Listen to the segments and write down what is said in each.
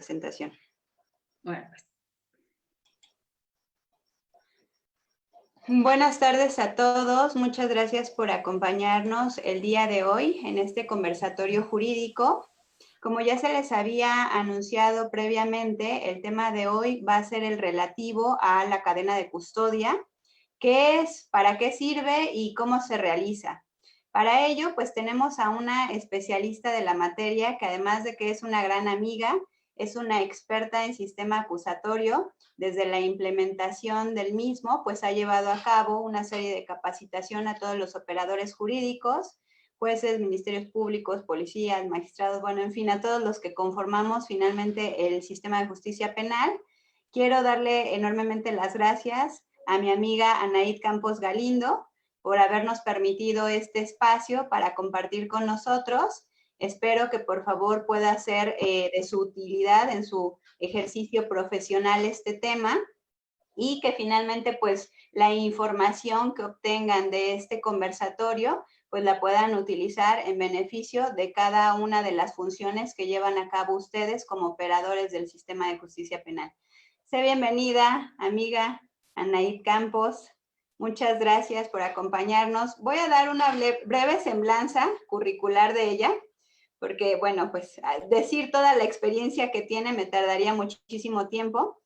presentación. Bueno, pues. Buenas tardes a todos. Muchas gracias por acompañarnos el día de hoy en este conversatorio jurídico. Como ya se les había anunciado previamente, el tema de hoy va a ser el relativo a la cadena de custodia. ¿Qué es? ¿Para qué sirve? ¿Y cómo se realiza? Para ello, pues tenemos a una especialista de la materia que además de que es una gran amiga, es una experta en sistema acusatorio. Desde la implementación del mismo, pues ha llevado a cabo una serie de capacitación a todos los operadores jurídicos, jueces, ministerios públicos, policías, magistrados, bueno, en fin, a todos los que conformamos finalmente el sistema de justicia penal. Quiero darle enormemente las gracias a mi amiga Anaid Campos Galindo por habernos permitido este espacio para compartir con nosotros. Espero que por favor pueda ser de su utilidad en su ejercicio profesional este tema y que finalmente pues la información que obtengan de este conversatorio pues la puedan utilizar en beneficio de cada una de las funciones que llevan a cabo ustedes como operadores del sistema de justicia penal. Sé bienvenida, amiga Anaid Campos. Muchas gracias por acompañarnos. Voy a dar una breve semblanza curricular de ella, porque, bueno, pues decir toda la experiencia que tiene me tardaría muchísimo tiempo,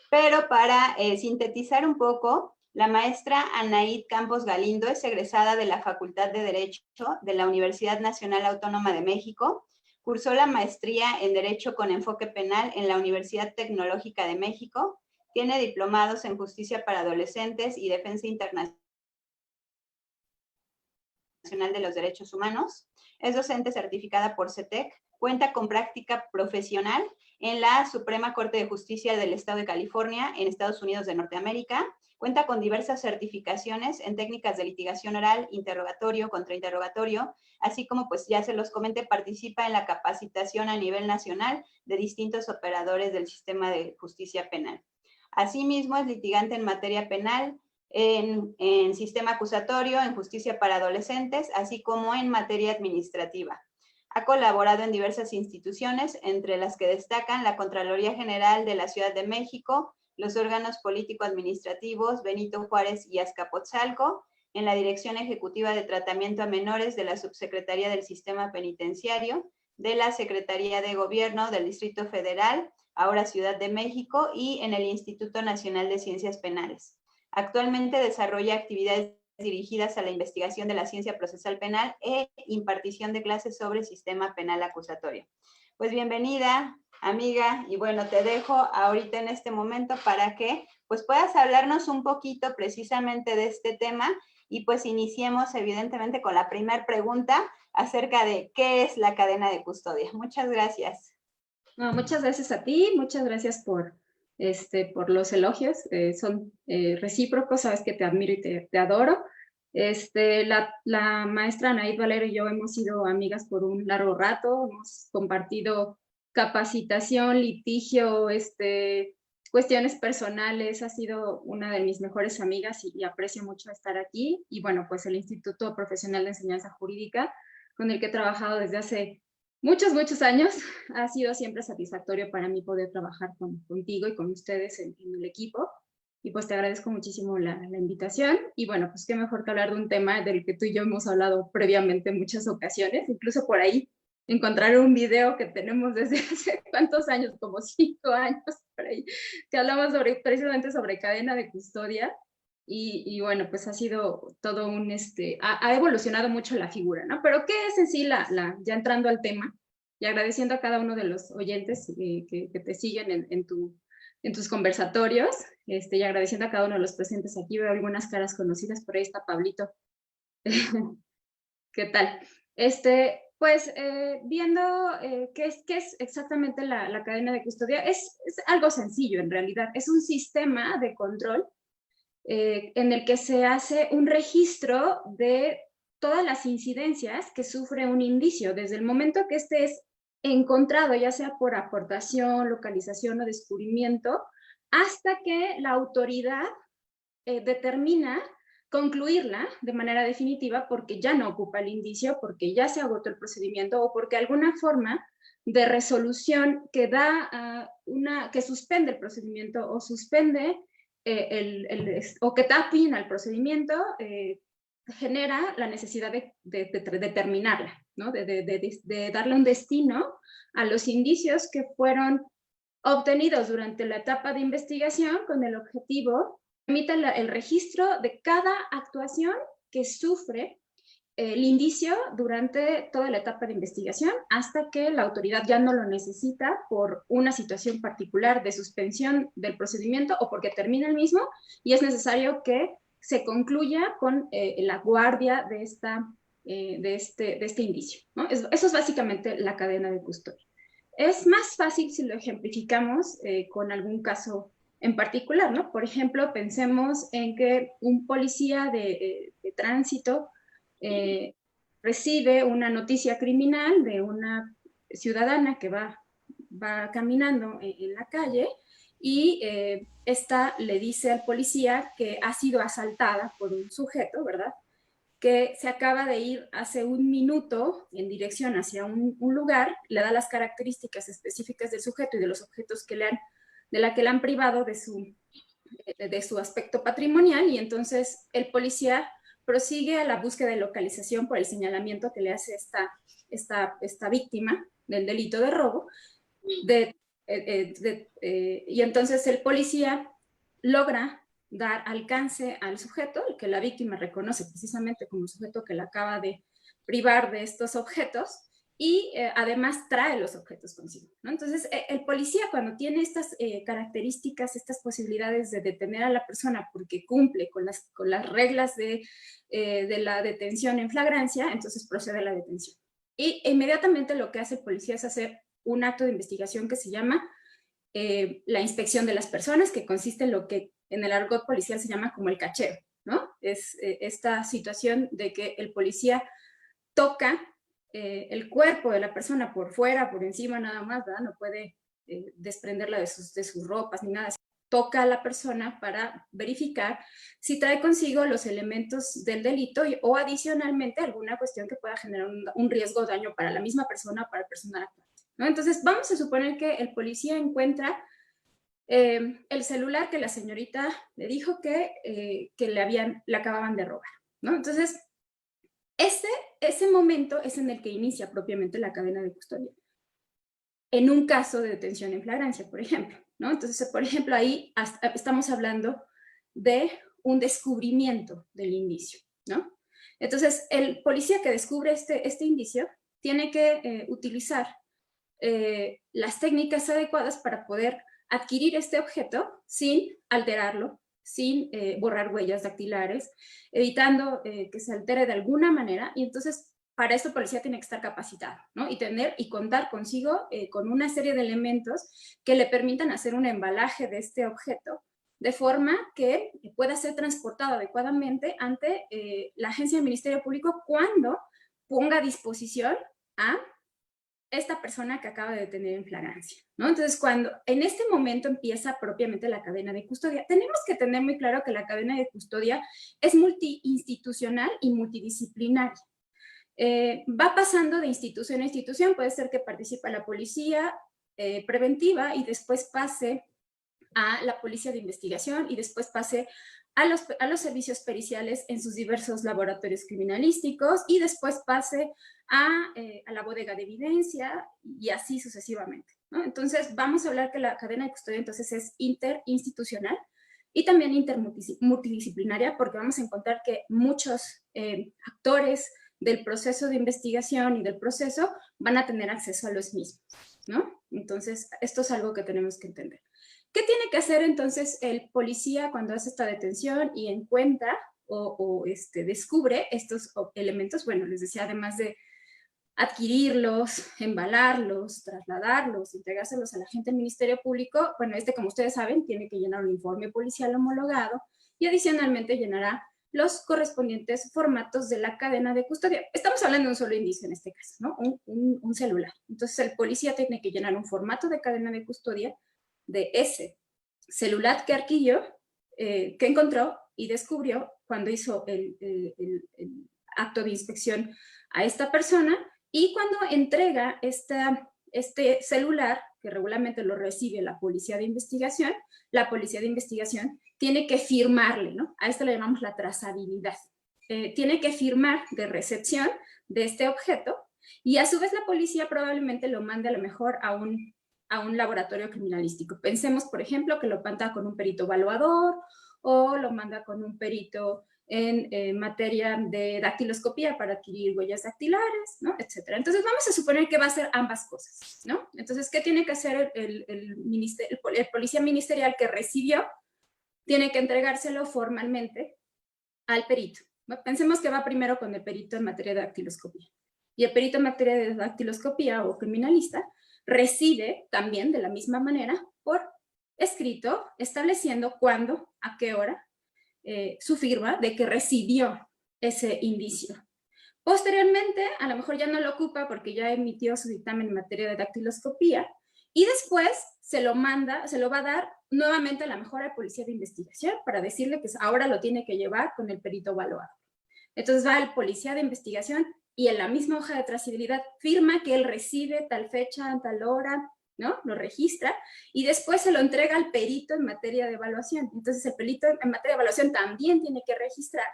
pero para sintetizar un poco, la maestra Anaid Campos Galindo es egresada de la Facultad de Derecho de la Universidad Nacional Autónoma de México, cursó la maestría en Derecho con enfoque penal en la Universidad Tecnológica de México, tiene diplomados en Justicia para Adolescentes y Defensa Internacional de los Derechos Humanos, es docente certificada por CETEC, cuenta con práctica profesional en la Suprema Corte de Justicia del Estado de California, en Estados Unidos de Norteamérica, cuenta con diversas certificaciones en técnicas de litigación oral, interrogatorio, contrainterrogatorio, así como pues ya se los comenté, participa en la capacitación a nivel nacional de distintos operadores del sistema de justicia penal. Asimismo, es litigante en materia penal, en sistema acusatorio, en justicia para adolescentes, así como en materia administrativa. Ha colaborado en diversas instituciones, entre las que destacan la Contraloría General de la Ciudad de México, los órganos político-administrativos Benito Juárez y Azcapotzalco, en la Dirección Ejecutiva de Tratamiento a Menores de la Subsecretaría del Sistema Penitenciario, de la Secretaría de Gobierno del Distrito Federal, ahora Ciudad de México, y en el Instituto Nacional de Ciencias Penales. Actualmente desarrolla actividades dirigidas a la investigación de la ciencia procesal penal e impartición de clases sobre sistema penal acusatorio. Pues bienvenida, amiga, y bueno, te dejo ahorita en este momento para que pues puedas hablarnos un poquito precisamente de este tema y pues iniciemos evidentemente con la primera pregunta acerca de qué es la cadena de custodia. Muchas gracias. No, muchas gracias a ti, muchas gracias por los elogios, son recíprocos, sabes que te admiro y te adoro. La maestra Anaid Valero y yo hemos sido amigas por un largo rato, hemos compartido capacitación, litigio, cuestiones personales, ha sido una de mis mejores amigas y aprecio mucho estar aquí. Y bueno, pues el Instituto Profesional de Enseñanza Jurídica, con el que he trabajado desde hace muchos años, ha sido siempre satisfactorio para mí poder trabajar contigo y con ustedes en el equipo. Y pues te agradezco muchísimo la invitación. Y bueno, pues qué mejor que hablar de un tema del que tú y yo hemos hablado previamente en muchas ocasiones. Incluso por ahí encontrar un video que tenemos desde hace cuántos años, como 5 años por ahí, que hablamos precisamente sobre cadena de custodia. Y bueno, pues ha sido todo un, ha evolucionado mucho la figura, ¿no? Pero ¿qué es en sí ya entrando al tema y agradeciendo a cada uno de los oyentes que te siguen en tus conversatorios, y agradeciendo a cada uno de los presentes aquí? Veo algunas caras conocidas, por ahí está Pablito. ¿Qué tal? Pues viendo qué es exactamente la cadena de custodia, es algo sencillo en realidad, es un sistema de control en el que se hace un registro de todas las incidencias que sufre un indicio, desde el momento que este es encontrado, ya sea por aportación, localización o descubrimiento, hasta que la autoridad determina concluirla de manera definitiva porque ya no ocupa el indicio, porque ya se agotó el procedimiento o porque de alguna forma de resolución que da que suspende el procedimiento o suspende o que da fin al procedimiento, genera la necesidad de terminarla, ¿no? De darle un destino a los indicios que fueron obtenidos durante la etapa de investigación con el objetivo de permitir el registro de cada actuación que sufre el indicio durante toda la etapa de investigación hasta que la autoridad ya no lo necesita por una situación particular de suspensión del procedimiento o porque termina el mismo y es necesario que se concluya con la guardia de este indicio, ¿no? Eso es básicamente la cadena de custodia. Es más fácil si lo ejemplificamos con algún caso en particular, ¿no? Por ejemplo, pensemos en que un policía de tránsito recibe una noticia criminal de una ciudadana que va caminando en la calle y esta le dice al policía que ha sido asaltada por un sujeto, ¿verdad? Que se acaba de ir hace un minuto en dirección hacia un lugar, le da las características específicas del sujeto y de los objetos que de la que le han privado de su aspecto patrimonial, y entonces el policía prosigue a la búsqueda de localización por el señalamiento que le hace esta víctima del delito de robo, y entonces el policía logra dar alcance al sujeto, el que la víctima reconoce precisamente como el sujeto que la acaba de privar de estos objetos, y además trae los objetos consigo, ¿no? Entonces, el policía cuando tiene estas características, estas posibilidades de detener a la persona porque cumple con las reglas de la detención en flagrancia, entonces procede a la detención. Y inmediatamente lo que hace el policía es hacer un acto de investigación que se llama la inspección de las personas, que consiste en lo que en el argot policial se llama como el cacheo, ¿no? Es esta situación de que el policía toca el cuerpo de la persona por fuera, por encima nada más, ¿verdad? No puede desprenderla de sus ropas ni nada. Toca a la persona para verificar si trae consigo los elementos del delito o adicionalmente alguna cuestión que pueda generar un riesgo o daño para la misma persona o para el personal actuante, ¿no? Entonces, vamos a suponer que el policía encuentra el celular que la señorita le dijo que le acababan de robar, ¿no? Entonces, ese momento es en el que inicia propiamente la cadena de custodia. En un caso de detención en flagrancia, por ejemplo, ¿no? Entonces, por ejemplo, ahí estamos hablando de un descubrimiento del indicio, ¿no? Entonces, el policía que descubre este indicio tiene que utilizar las técnicas adecuadas para poder adquirir este objeto sin alterarlo, sin borrar huellas dactilares, evitando que se altere de alguna manera, y entonces para esto el policía tiene que estar capacitado, ¿no? Y contar consigo con una serie de elementos que le permitan hacer un embalaje de este objeto de forma que pueda ser transportado adecuadamente ante la agencia del Ministerio Público cuando ponga a disposición a esta persona que acaba de detener en flagrancia, ¿no? Entonces, cuando en este momento empieza propiamente la cadena de custodia, tenemos que tener muy claro que la cadena de custodia es multiinstitucional y multidisciplinaria. Va pasando de institución a institución, puede ser que participe la policía preventiva y después pase a la policía de investigación y después pase a los servicios periciales en sus diversos laboratorios criminalísticos y después pase a la bodega de evidencia y así sucesivamente, ¿no? Entonces, vamos a hablar que la cadena de custodia entonces es interinstitucional y también multidisciplinaria, porque vamos a encontrar que muchos actores del proceso de investigación y del proceso van a tener acceso a los mismos, ¿no? Entonces, esto es algo que tenemos que entender. ¿Qué tiene que hacer entonces el policía cuando hace esta detención y encuentra o descubre estos elementos? Bueno, les decía, además de adquirirlos, embalarlos, trasladarlos, entregárselos a la agente del Ministerio Público, bueno, como ustedes saben, tiene que llenar un informe policial homologado y adicionalmente llenará los correspondientes formatos de la cadena de custodia. Estamos hablando de un solo indicio en este caso, ¿no? Un celular. Entonces, el policía tiene que llenar un formato de cadena de custodia de ese celular que adquirió, que encontró y descubrió cuando hizo el acto de inspección a esta persona, y cuando entrega este celular, que regularmente lo recibe la policía de investigación, tiene que firmarle, ¿no? A esto le llamamos la trazabilidad. Tiene que firmar de recepción de este objeto y a su vez la policía probablemente lo mande a lo mejor a un laboratorio criminalístico. Pensemos, por ejemplo, que lo manda con un perito evaluador o lo manda con un perito en materia de dactiloscopía para adquirir huellas dactilares, ¿no? Etcétera. Entonces vamos a suponer que va a hacer ambas cosas, ¿no? Entonces, ¿qué tiene que hacer el policía ministerial que recibió? Tiene que entregárselo formalmente al perito. Pensemos que va primero con el perito en materia de dactiloscopía. Y el perito en materia de dactiloscopía o criminalista recibe también de la misma manera por escrito, estableciendo cuándo, a qué hora, su firma de que recibió ese indicio. Posteriormente, a lo mejor ya no lo ocupa porque ya emitió su dictamen en materia de dactiloscopía y después se lo va a dar nuevamente a la mejor al policía de investigación para decirle que ahora lo tiene que llevar con el perito evaluado. Entonces va el policía de investigación y en la misma hoja de trazabilidad firma que él recibe tal fecha, tal hora, ¿no? Lo registra y después se lo entrega al perito en materia de evaluación. Entonces el perito en materia de evaluación también tiene que registrar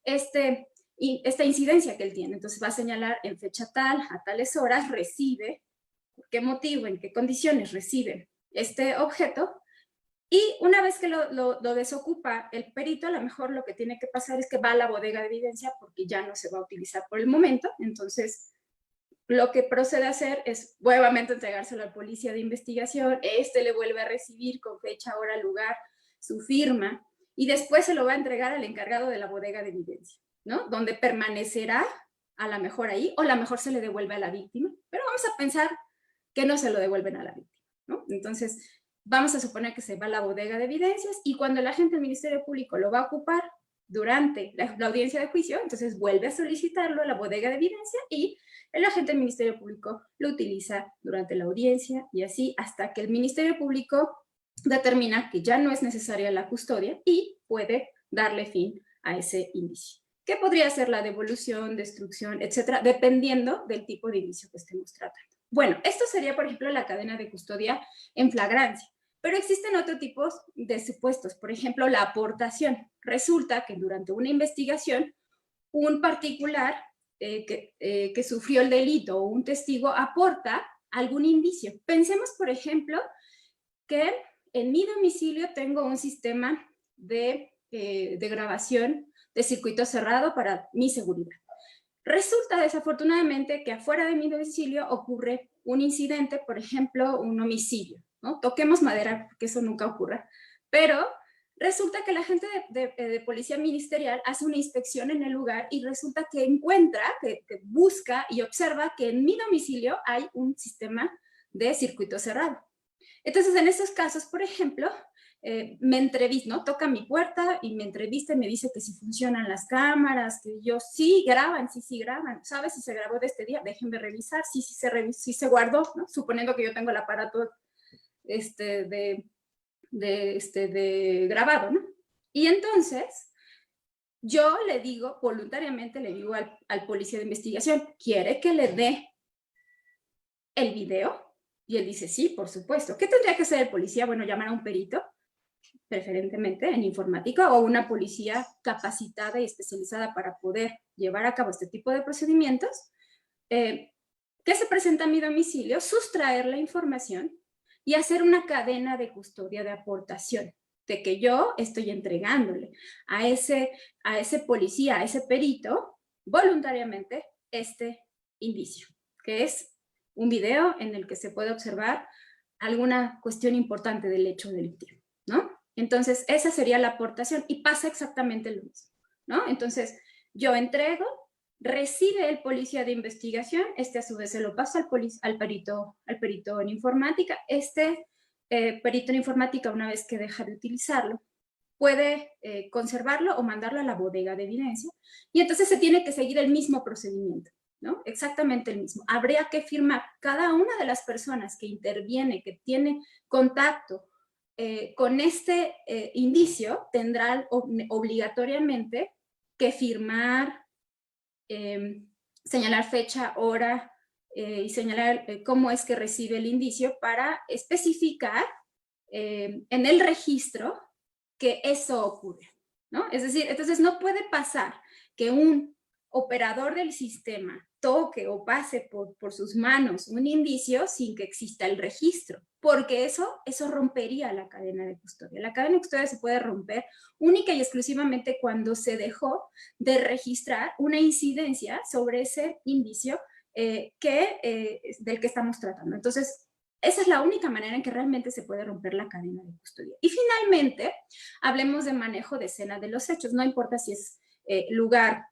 esta incidencia que él tiene. Entonces va a señalar en fecha tal, a tales horas, recibe, por qué motivo, en qué condiciones recibe este objeto. Y una vez que lo desocupa el perito, a lo mejor lo que tiene que pasar es que va a la bodega de evidencia porque ya no se va a utilizar por el momento. Entonces, lo que procede a hacer es nuevamente entregárselo al policía de investigación. Le vuelve a recibir con fecha, hora, lugar, su firma. Y después se lo va a entregar al encargado de la bodega de evidencia, ¿no? Donde permanecerá a lo mejor ahí o a lo mejor se le devuelve a la víctima. Pero vamos a pensar que no se lo devuelven a la víctima, ¿no? Entonces, vamos a suponer que se va a la bodega de evidencias y cuando el agente del Ministerio Público lo va a ocupar durante la audiencia de juicio, entonces vuelve a solicitarlo a la bodega de evidencia y el agente del Ministerio Público lo utiliza durante la audiencia y así hasta que el Ministerio Público determina que ya no es necesaria la custodia y puede darle fin a ese indicio. ¿Qué podría ser la devolución, destrucción, etcétera, dependiendo del tipo de indicio que estemos tratando? Bueno, esto sería, por ejemplo, la cadena de custodia en flagrancia. Pero existen otros tipos de supuestos, por ejemplo, la aportación. Resulta que durante una investigación, un particular que sufrió el delito o un testigo aporta algún indicio. Pensemos, por ejemplo, que en mi domicilio tengo un sistema de grabación de circuito cerrado para mi seguridad. Resulta desafortunadamente que afuera de mi domicilio ocurre un incidente, por ejemplo, un homicidio, ¿no? Toquemos madera, porque eso nunca ocurra, pero resulta que la gente de policía ministerial hace una inspección en el lugar y resulta que encuentra, que busca y observa que en mi domicilio hay un sistema de circuito cerrado. Entonces, en estos casos, por ejemplo, me entrevista, ¿no? Toca mi puerta y me entrevista y me dice que si funcionan las cámaras, que yo sí graban, sí graban, ¿sabes? Si se grabó de este día, déjenme revisar, sí se guardó, ¿no? Suponiendo que yo tengo el aparato de grabado, ¿no? Y entonces, yo le digo, voluntariamente le digo al policía de investigación, ¿quiere que le dé el video? Y él dice, sí, por supuesto. ¿Qué tendría que hacer el policía? Bueno, llamar a un perito, preferentemente en informática, o una policía capacitada y especializada para poder llevar a cabo este tipo de procedimientos, que se presenta a mi domicilio, sustraer la información y hacer una cadena de custodia de aportación, de que yo estoy entregándole a ese policía, a ese perito, voluntariamente este indicio, que es un video en el que se puede observar alguna cuestión importante del hecho delictivo, ¿no? Entonces, esa sería la aportación y pasa exactamente lo mismo, ¿no? Entonces, yo entrego, recibe el policía de investigación, a su vez se lo pasa al perito en informática. Perito en informática, una vez que deja de utilizarlo, puede conservarlo o mandarlo a la bodega de evidencia y entonces se tiene que seguir el mismo procedimiento, ¿no? Exactamente el mismo. Habría que firmar cada una de las personas que interviene, que tiene contacto con este indicio, tendrán obligatoriamente que firmar, señalar fecha, hora, y señalar cómo es que recibe el indicio para especificar en el registro que eso ocurre, ¿no? Es decir, entonces no puede pasar que un operador del sistema toque o pase por sus manos un indicio sin que exista el registro, porque eso rompería la cadena de custodia. La cadena de custodia se puede romper única y exclusivamente cuando se dejó de registrar una incidencia sobre ese indicio del que estamos tratando. Entonces, esa es la única manera en que realmente se puede romper la cadena de custodia. Y finalmente, hablemos de manejo de escena de los hechos. No importa si es lugar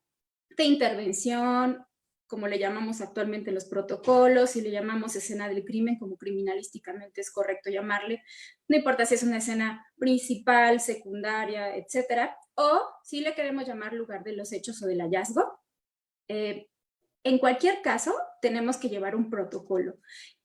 de intervención, como le llamamos actualmente los protocolos, si le llamamos escena del crimen, como criminalísticamente es correcto llamarle, no importa si es una escena principal, secundaria, etcétera, o si le queremos llamar lugar de los hechos o del hallazgo. En cualquier caso, tenemos que llevar un protocolo.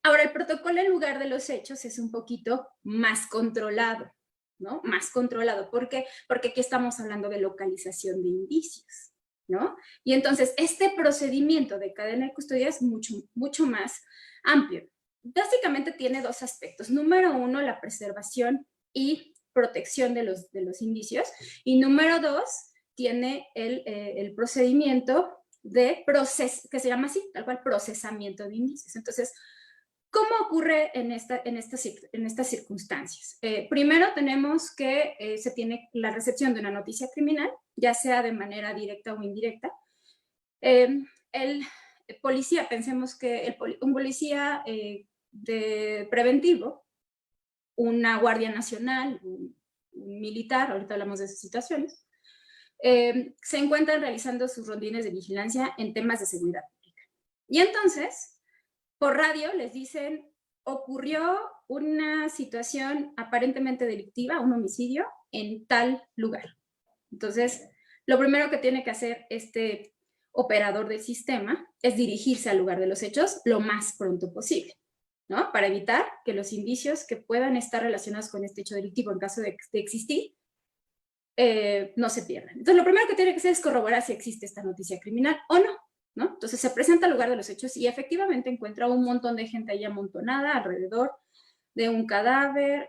Ahora, el protocolo en lugar de los hechos es un poquito más controlado, ¿no? Más controlado. ¿Por qué? Porque aquí estamos hablando de localización de indicios, ¿no? Y entonces, este procedimiento de cadena de custodia es mucho más amplio. Básicamente tiene dos aspectos. Número uno, la preservación y protección de los indicios. Y número dos, tiene el procedimiento de proceso, que se llama así, tal cual, procesamiento de indicios. Entonces, ¿cómo ocurre en estas circunstancias? Primero tenemos que se tiene la recepción de una noticia criminal, ya sea de manera directa o indirecta. El policía, pensemos que un policía de preventivo, una guardia nacional, un militar, ahorita hablamos de esas situaciones, se encuentran realizando sus rondines de vigilancia en temas de seguridad pública. Y entonces, por radio les dicen, ocurrió una situación aparentemente delictiva, un homicidio, en tal lugar. Entonces, lo primero que tiene que hacer este operador del sistema es dirigirse al lugar de los hechos lo más pronto posible, ¿no? Para evitar que los indicios que puedan estar relacionados con este hecho delictivo, en caso de existir, no se pierdan. Entonces, lo primero que tiene que hacer es corroborar si existe esta noticia criminal o no, ¿no? Entonces, se presenta al lugar de los hechos y efectivamente encuentra un montón de gente ahí amontonada alrededor de un cadáver,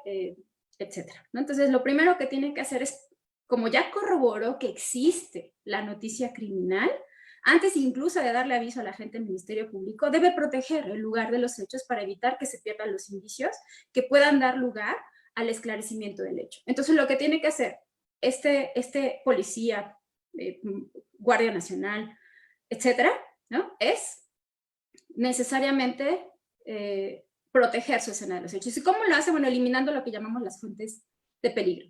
etcétera, ¿no? Entonces, lo primero que tiene que hacer es, como ya corroboró que existe la noticia criminal, antes incluso de darle aviso a la gente del Ministerio Público, debe proteger el lugar de los hechos para evitar que se pierdan los indicios que puedan dar lugar al esclarecimiento del hecho. Entonces, lo que tiene que hacer este policía, Guardia Nacional, etcétera, ¿no? Es necesariamente proteger su escena de los hechos. ¿Y cómo lo hace? Bueno, eliminando lo que llamamos las fuentes de peligro.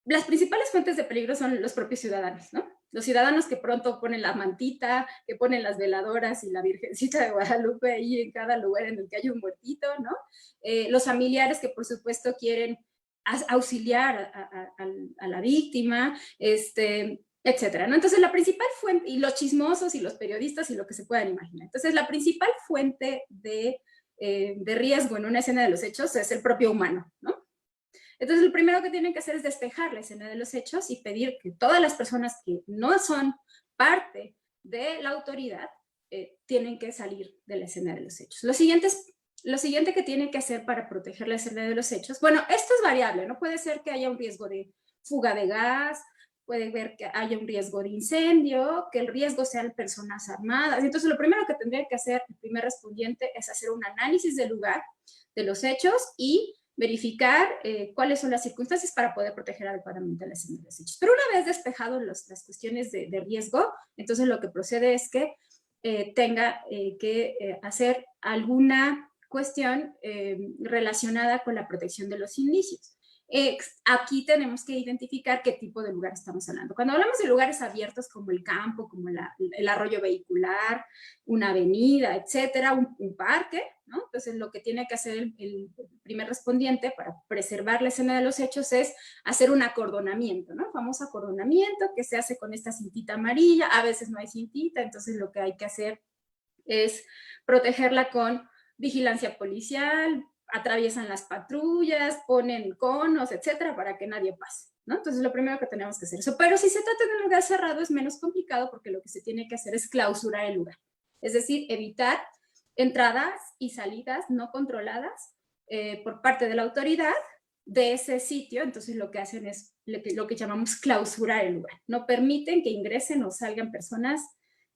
Las principales fuentes de peligro son los propios ciudadanos, ¿no? Los ciudadanos que pronto ponen la mantita, que ponen las veladoras y la Virgencita de Guadalupe ahí en cada lugar en el que hay un muertito, ¿no? Los familiares que por supuesto quieren auxiliar a la víctima, etcétera, ¿no? Entonces, la principal fuente, y los chismosos y los periodistas y lo que se puedan imaginar. Entonces, la principal fuente de riesgo en una escena de los hechos es el propio humano, ¿no? Entonces, lo primero que tienen que hacer es despejar la escena de los hechos y pedir que todas las personas que no son parte de la autoridad tienen que salir de la escena de los hechos. Lo siguiente que tienen que hacer para proteger la escena de los hechos, bueno, esto es variable, ¿no? Puede ser que haya un riesgo de fuga de gas, puede ver que haya un riesgo de incendio, que el riesgo sean personas armadas. Entonces, lo primero que tendría que hacer el primer respondiente es hacer un análisis del lugar, de los hechos y verificar cuáles son las circunstancias para poder proteger adecuadamente a la escena de los hechos. Pero una vez despejado las cuestiones de riesgo, entonces lo que procede es que tenga que hacer alguna cuestión relacionada con la protección de los indicios. Aquí tenemos que identificar qué tipo de lugar estamos hablando. Cuando hablamos de lugares abiertos como el campo, como el arroyo vehicular, una avenida, etcétera, un parque, ¿no? Entonces, lo que tiene que hacer el primer respondiente para preservar la escena de los hechos es hacer un acordonamiento, ¿no? Famoso acordonamiento que se hace con esta cintita amarilla. A veces no hay cintita, entonces lo que hay que hacer es protegerla con vigilancia policial, atraviesan las patrullas, ponen conos, etcétera, para que nadie pase, ¿no? Entonces, lo primero que tenemos que hacer es eso. Pero si se trata de un lugar cerrado, es menos complicado porque lo que se tiene que hacer es clausurar el lugar. Es decir, evitar entradas y salidas no controladas por parte de la autoridad de ese sitio. Entonces lo que hacen es lo que llamamos clausurar el lugar. No permiten que ingresen o salgan personas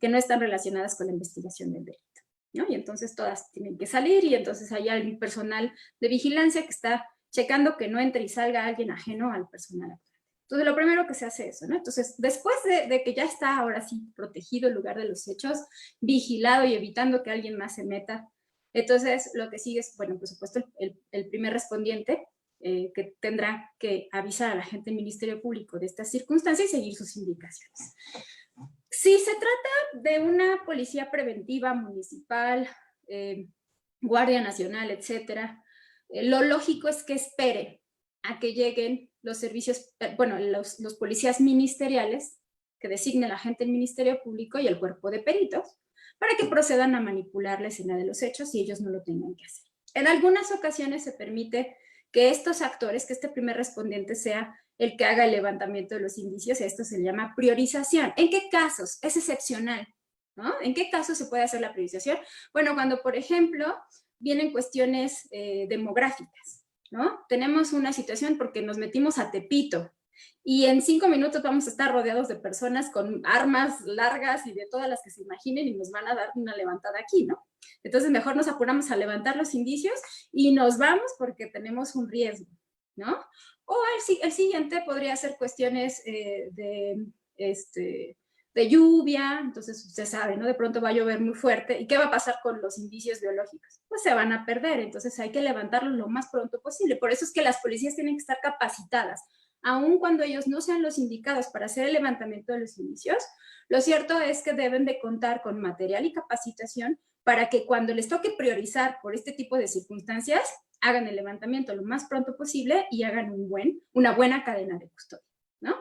que no están relacionadas con la investigación del delito, ¿no? Y entonces todas tienen que salir, y entonces hay algún personal de vigilancia que está checando que no entre y salga alguien ajeno al personal actual. Entonces lo primero que se hace es eso, ¿no? Entonces después de que ya está ahora sí protegido el lugar de los hechos, vigilado y evitando que alguien más se meta, entonces lo que sigue es, bueno, por supuesto el primer respondiente que tendrá que avisar a la gente del Ministerio Público de estas circunstancias y seguir sus indicaciones. Si se trata de una policía preventiva municipal, Guardia Nacional, etcétera, lo lógico es que espere a que lleguen los servicios, bueno, los policías ministeriales que designa la gente del Ministerio Público y el cuerpo de peritos para que procedan a manipular la escena de los hechos y ellos no lo tengan que hacer. En algunas ocasiones se permite que estos actores, que este primer respondiente sea el que haga el levantamiento de los indicios. Esto se llama priorización. ¿En qué casos? Es excepcional, ¿no? ¿En qué casos se puede hacer la priorización? Bueno, cuando, por ejemplo, vienen cuestiones demográficas, ¿no? Tenemos una situación porque nos metimos a Tepito y en 5 minutos vamos a estar rodeados de personas con armas largas y de todas las que se imaginen y nos van a dar una levantada aquí, ¿no? Entonces mejor nos apuramos a levantar los indicios y nos vamos porque tenemos un riesgo, ¿no? O el siguiente podría ser cuestiones de lluvia. Entonces usted sabe, ¿no? De pronto va a llover muy fuerte. ¿Y qué va a pasar con los indicios biológicos? Pues se van a perder. Entonces hay que levantarlos lo más pronto posible. Por eso es que las policías tienen que estar capacitadas. Aun cuando ellos no sean los indicados para hacer el levantamiento de los indicios, lo cierto es que deben de contar con material y capacitación para que cuando les toque priorizar por este tipo de circunstancias, hagan el levantamiento lo más pronto posible y hagan una buena cadena de custodia, ¿no?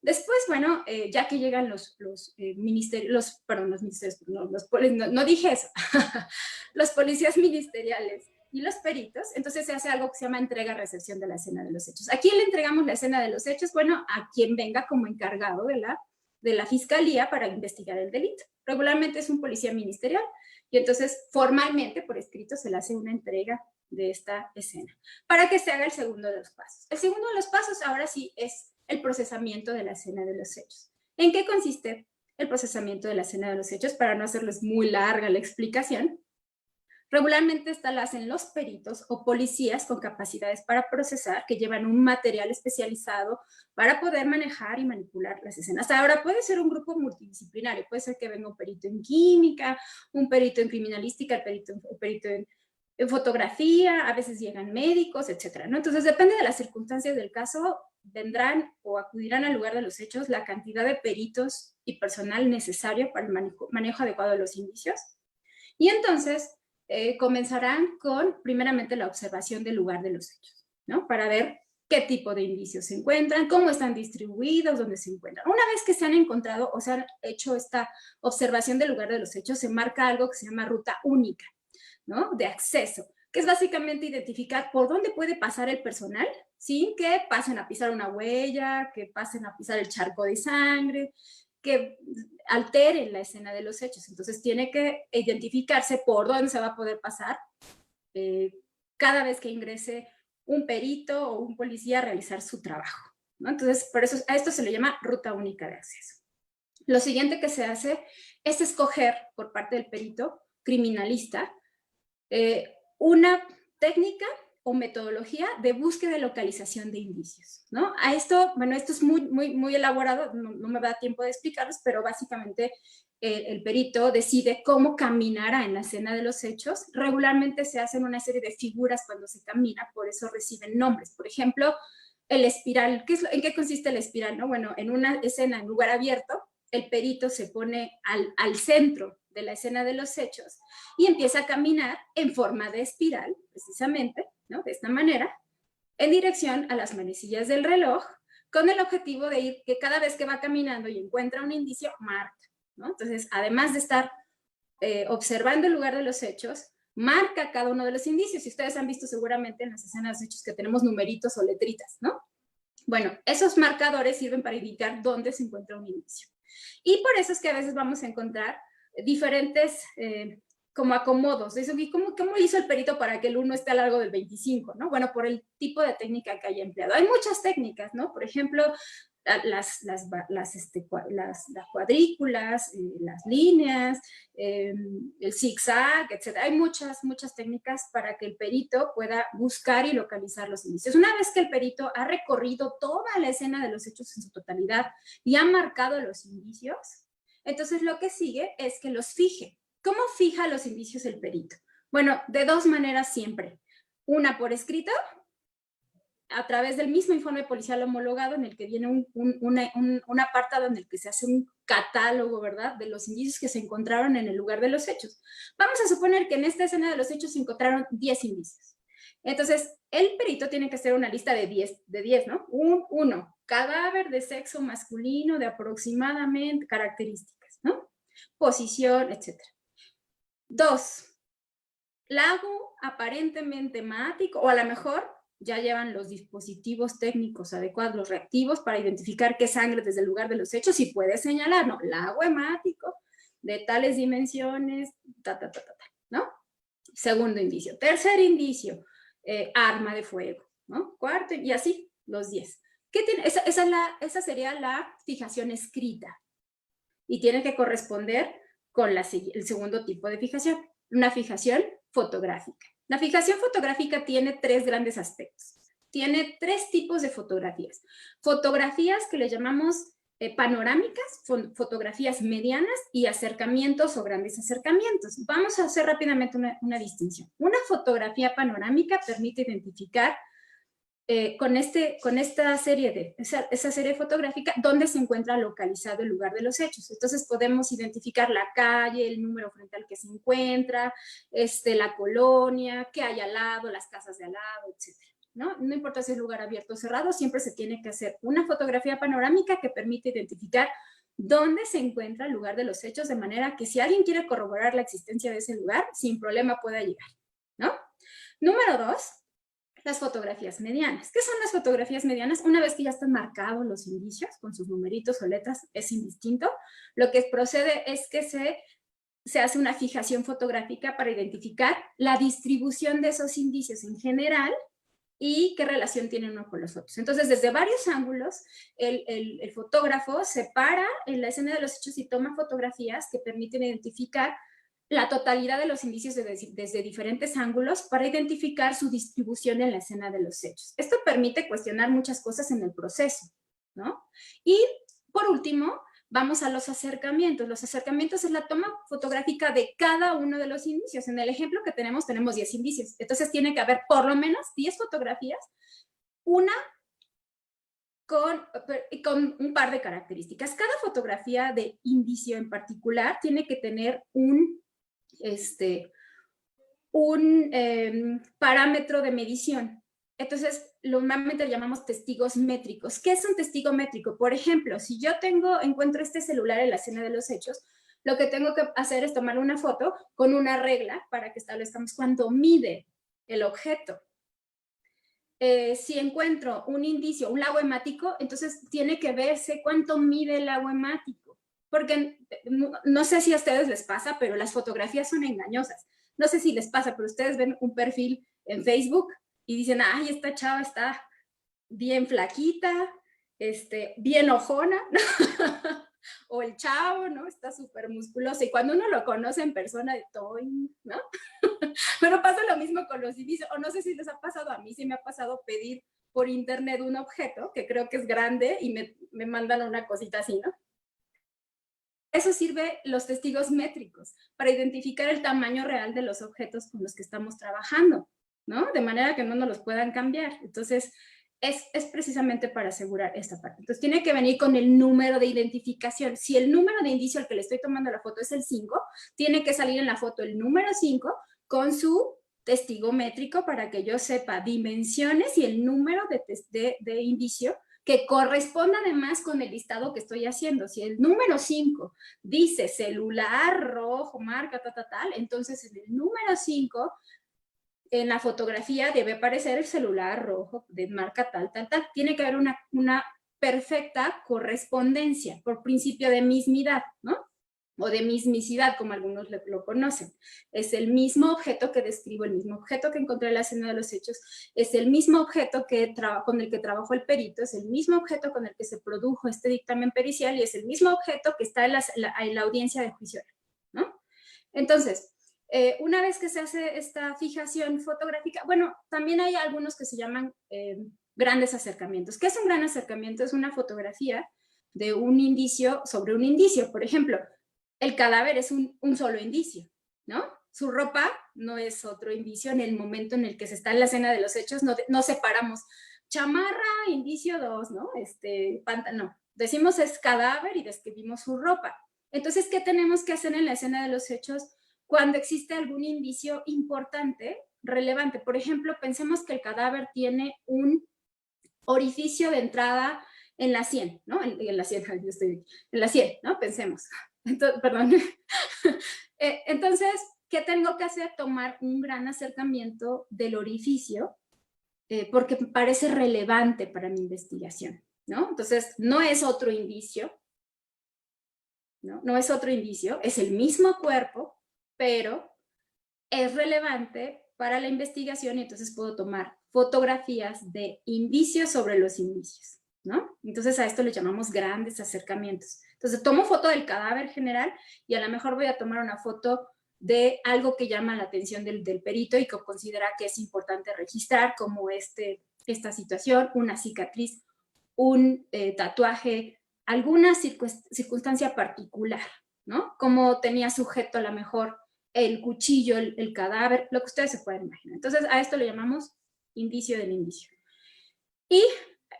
Después, bueno, ya que llegan los ministerios, no dije eso, los policías ministeriales y los peritos, entonces se hace algo que se llama entrega-recepción de la escena de los hechos. ¿A quién le entregamos la escena de los hechos? Bueno, a quien venga como encargado de la fiscalía para investigar el delito. Regularmente es un policía ministerial y entonces formalmente por escrito se le hace una entrega de esta escena para que se haga el segundo de los pasos. El segundo de los pasos ahora sí es el procesamiento de la escena de los hechos. ¿En qué consiste el procesamiento de la escena de los hechos? Para no hacerles muy larga la explicación, regularmente esta la hacen los peritos o policías con capacidades para procesar, que llevan un material especializado para poder manejar y manipular las escenas. Ahora puede ser un grupo multidisciplinario, puede ser que venga un perito en química, un perito en criminalística, el perito en fotografía, a veces llegan médicos, etcétera, ¿no? Entonces depende de las circunstancias del caso, vendrán o acudirán al lugar de los hechos la cantidad de peritos y personal necesario para el manejo adecuado de los indicios. Y entonces comenzarán con, primeramente, la observación del lugar de los hechos, ¿no? Para ver qué tipo de indicios se encuentran, cómo están distribuidos, dónde se encuentran. Una vez que se han encontrado o se han hecho esta observación del lugar de los hechos, se marca algo que se llama ruta única, ¿no? De acceso, que es básicamente identificar por dónde puede pasar el personal sin que pasen a pisar una huella, que pasen a pisar el charco de sangre, que alteren la escena de los hechos. Entonces tiene que identificarse por dónde se va a poder pasar cada vez que ingrese un perito o un policía a realizar su trabajo, ¿no? Entonces, por eso a esto se le llama ruta única de acceso. Lo siguiente que se hace es escoger por parte del perito criminalista una técnica o metodología de búsqueda y localización de indicios, ¿no? A esto, bueno, esto es muy elaborado, no me da tiempo de explicarles, pero básicamente el perito decide cómo caminará en la escena de los hechos. Regularmente se hacen una serie de figuras cuando se camina, por eso reciben nombres. Por ejemplo, el espiral. ¿En qué consiste el espiral, no? Bueno, en una escena en lugar abierto, el perito se pone al centro de la escena de los hechos y empieza a caminar en forma de espiral, precisamente, ¿no? De esta manera, en dirección a las manecillas del reloj, con el objetivo de ir, que cada vez que va caminando y encuentra un indicio, marca, ¿no? Entonces, además de estar observando el lugar de los hechos, marca cada uno de los indicios. Y ustedes han visto seguramente en las escenas de hechos que tenemos numeritos o letritas, ¿no? Bueno, esos marcadores sirven para indicar dónde se encuentra un indicio. Y por eso es que a veces vamos a encontrar diferentes como acomodos. ¿Y cómo hizo el perito para que el 1 esté a lo largo del 25? ¿No? Bueno, por el tipo de técnica que haya empleado. Hay muchas técnicas, ¿no? Por ejemplo, las cuadrículas, las líneas, el zigzag, etc. Hay muchas técnicas para que el perito pueda buscar y localizar los indicios. Una vez que el perito ha recorrido toda la escena de los hechos en su totalidad y ha marcado los indicios, entonces lo que sigue es que los fije. ¿Cómo fija los indicios el perito? Bueno, de dos maneras siempre. Una por escrito, a través del mismo informe policial homologado, en el que viene un apartado en el que se hace un catálogo, ¿verdad?, de los indicios que se encontraron en el lugar de los hechos. Vamos a suponer que en esta escena de los hechos se encontraron 10 indicios. Entonces, el perito tiene que hacer una lista de 10, ¿no? 1, cadáver de sexo masculino de aproximadamente características, ¿no? Posición, etc. 2, lago aparentemente hemático, o a lo mejor ya llevan los dispositivos técnicos adecuados, los reactivos, para identificar qué sangre desde el lugar de los hechos, y puede señalar, ¿no? Lago hemático de tales dimensiones, ¿no? Segundo indicio. Tercer indicio, arma de fuego, ¿no? Cuarto, y así, los 10. ¿Qué tiene? Esa sería la fijación escrita, y tiene que corresponder con el segundo tipo de fijación, una fijación fotográfica. La fijación fotográfica tiene 3 grandes aspectos. Tiene 3 tipos de fotografías. Fotografías que le llamamos panorámicas, fotografías medianas y acercamientos o grandes acercamientos. Vamos a hacer rápidamente una distinción. Una fotografía panorámica permite identificar con esa serie fotográfica dónde se encuentra localizado el lugar de los hechos. Entonces podemos identificar la calle, el número frente al que se encuentra, la colonia, qué hay al lado, las casas de al lado, etc. No importa si es lugar abierto o cerrado, siempre se tiene que hacer una fotografía panorámica que permite identificar dónde se encuentra el lugar de los hechos, de manera que si alguien quiere corroborar la existencia de ese lugar, sin problema pueda llegar, ¿no? Número 2, las fotografías medianas. ¿Qué son las fotografías medianas? Una vez que ya están marcados los indicios con sus numeritos o letras, es indistinto. Lo que procede es que se hace una fijación fotográfica para identificar la distribución de esos indicios en general y qué relación tienen uno con los otros. Entonces, desde varios ángulos, el fotógrafo se para en la escena de los hechos y toma fotografías que permiten identificar la totalidad de los indicios desde diferentes ángulos para identificar su distribución en la escena de los hechos. Esto permite cuestionar muchas cosas en el proceso, ¿no? Y, por último, vamos a los acercamientos. Los acercamientos es la toma fotográfica de cada uno de los indicios. En el ejemplo que tenemos 10 indicios. Entonces, tiene que haber por lo menos 10 fotografías, una con un par de características. Cada fotografía de indicio en particular tiene que tener un parámetro de medición. Entonces, normalmente lo llamamos testigos métricos. ¿Qué es un testigo métrico? Por ejemplo, si yo encuentro este celular en la escena de los hechos, lo que tengo que hacer es tomar una foto con una regla para que establezcamos cuánto mide el objeto. Si encuentro un indicio, un lago hemático, entonces tiene que verse cuánto mide el lago hemático. Porque no sé si a ustedes les pasa, pero las fotografías son engañosas. No sé si les pasa, pero ustedes ven un perfil en Facebook y dicen, ay, esta chava está bien flaquita, bien ojona, ¿no? O el chavo, ¿no? Está súper musculoso. Y cuando uno lo conoce en persona, de todo, ¿no? Pero pasa lo mismo con los indicios. O no sé si les ha pasado, a mí sí me ha pasado pedir por internet un objeto que creo que es grande y me mandan una cosita así, ¿no? Eso sirve los testigos métricos, para identificar el tamaño real de los objetos con los que estamos trabajando, ¿no? De manera que no nos los puedan cambiar. Entonces, es precisamente para asegurar esta parte. Entonces, tiene que venir con el número de identificación. Si el número de indicio al que le estoy tomando la foto es el 5, tiene que salir en la foto el número 5 con su testigo métrico para que yo sepa dimensiones y el número de indicio que corresponda además con el listado que estoy haciendo. Si el número 5 dice celular rojo, marca, tal, entonces en el número 5, en la fotografía debe aparecer el celular rojo de marca tal. Tiene que haber una perfecta correspondencia por principio de mismidad, ¿no? o de mismicidad, como algunos lo conocen. Es el mismo objeto que describo, el mismo objeto que encontré en la escena de los hechos, es el mismo objeto con el que trabajó el perito, es el mismo objeto con el que se produjo este dictamen pericial y es el mismo objeto que está en la audiencia de juicio, ¿no? Entonces, una vez que se hace esta fijación fotográfica, bueno, también hay algunos que se llaman grandes acercamientos. ¿Qué es un gran acercamiento? Es una fotografía de un indicio sobre un indicio. Por ejemplo, el cadáver es un solo indicio, ¿no? Su ropa no es otro indicio en el momento en el que se está en la escena de los hechos, no separamos chamarra, indicio 2, ¿no? No, decimos es cadáver y describimos su ropa. Entonces, ¿qué tenemos que hacer en la escena de los hechos cuando existe algún indicio importante, relevante? Por ejemplo, pensemos que el cadáver tiene un orificio de entrada en la sien, ¿no? En la sien, yo estoy aquí, en la sien, ¿no? Pensemos. Entonces, perdón. Entonces, ¿qué tengo que hacer? Tomar un gran acercamiento del orificio porque parece relevante para mi investigación, ¿no? Entonces, no es otro indicio, ¿no? No es otro indicio, es el mismo cuerpo, pero es relevante para la investigación y entonces puedo tomar fotografías de indicios sobre los indicios, ¿no? Entonces a esto le llamamos grandes acercamientos. Entonces tomo foto del cadáver general y a lo mejor voy a tomar una foto de algo que llama la atención del perito y que considera que es importante registrar, como esta situación, una cicatriz, un tatuaje, alguna circunstancia particular, ¿no? Como tenía sujeto a lo mejor el cuchillo, el cadáver, lo que ustedes se pueden imaginar. Entonces, a esto le llamamos indicio del indicio. Y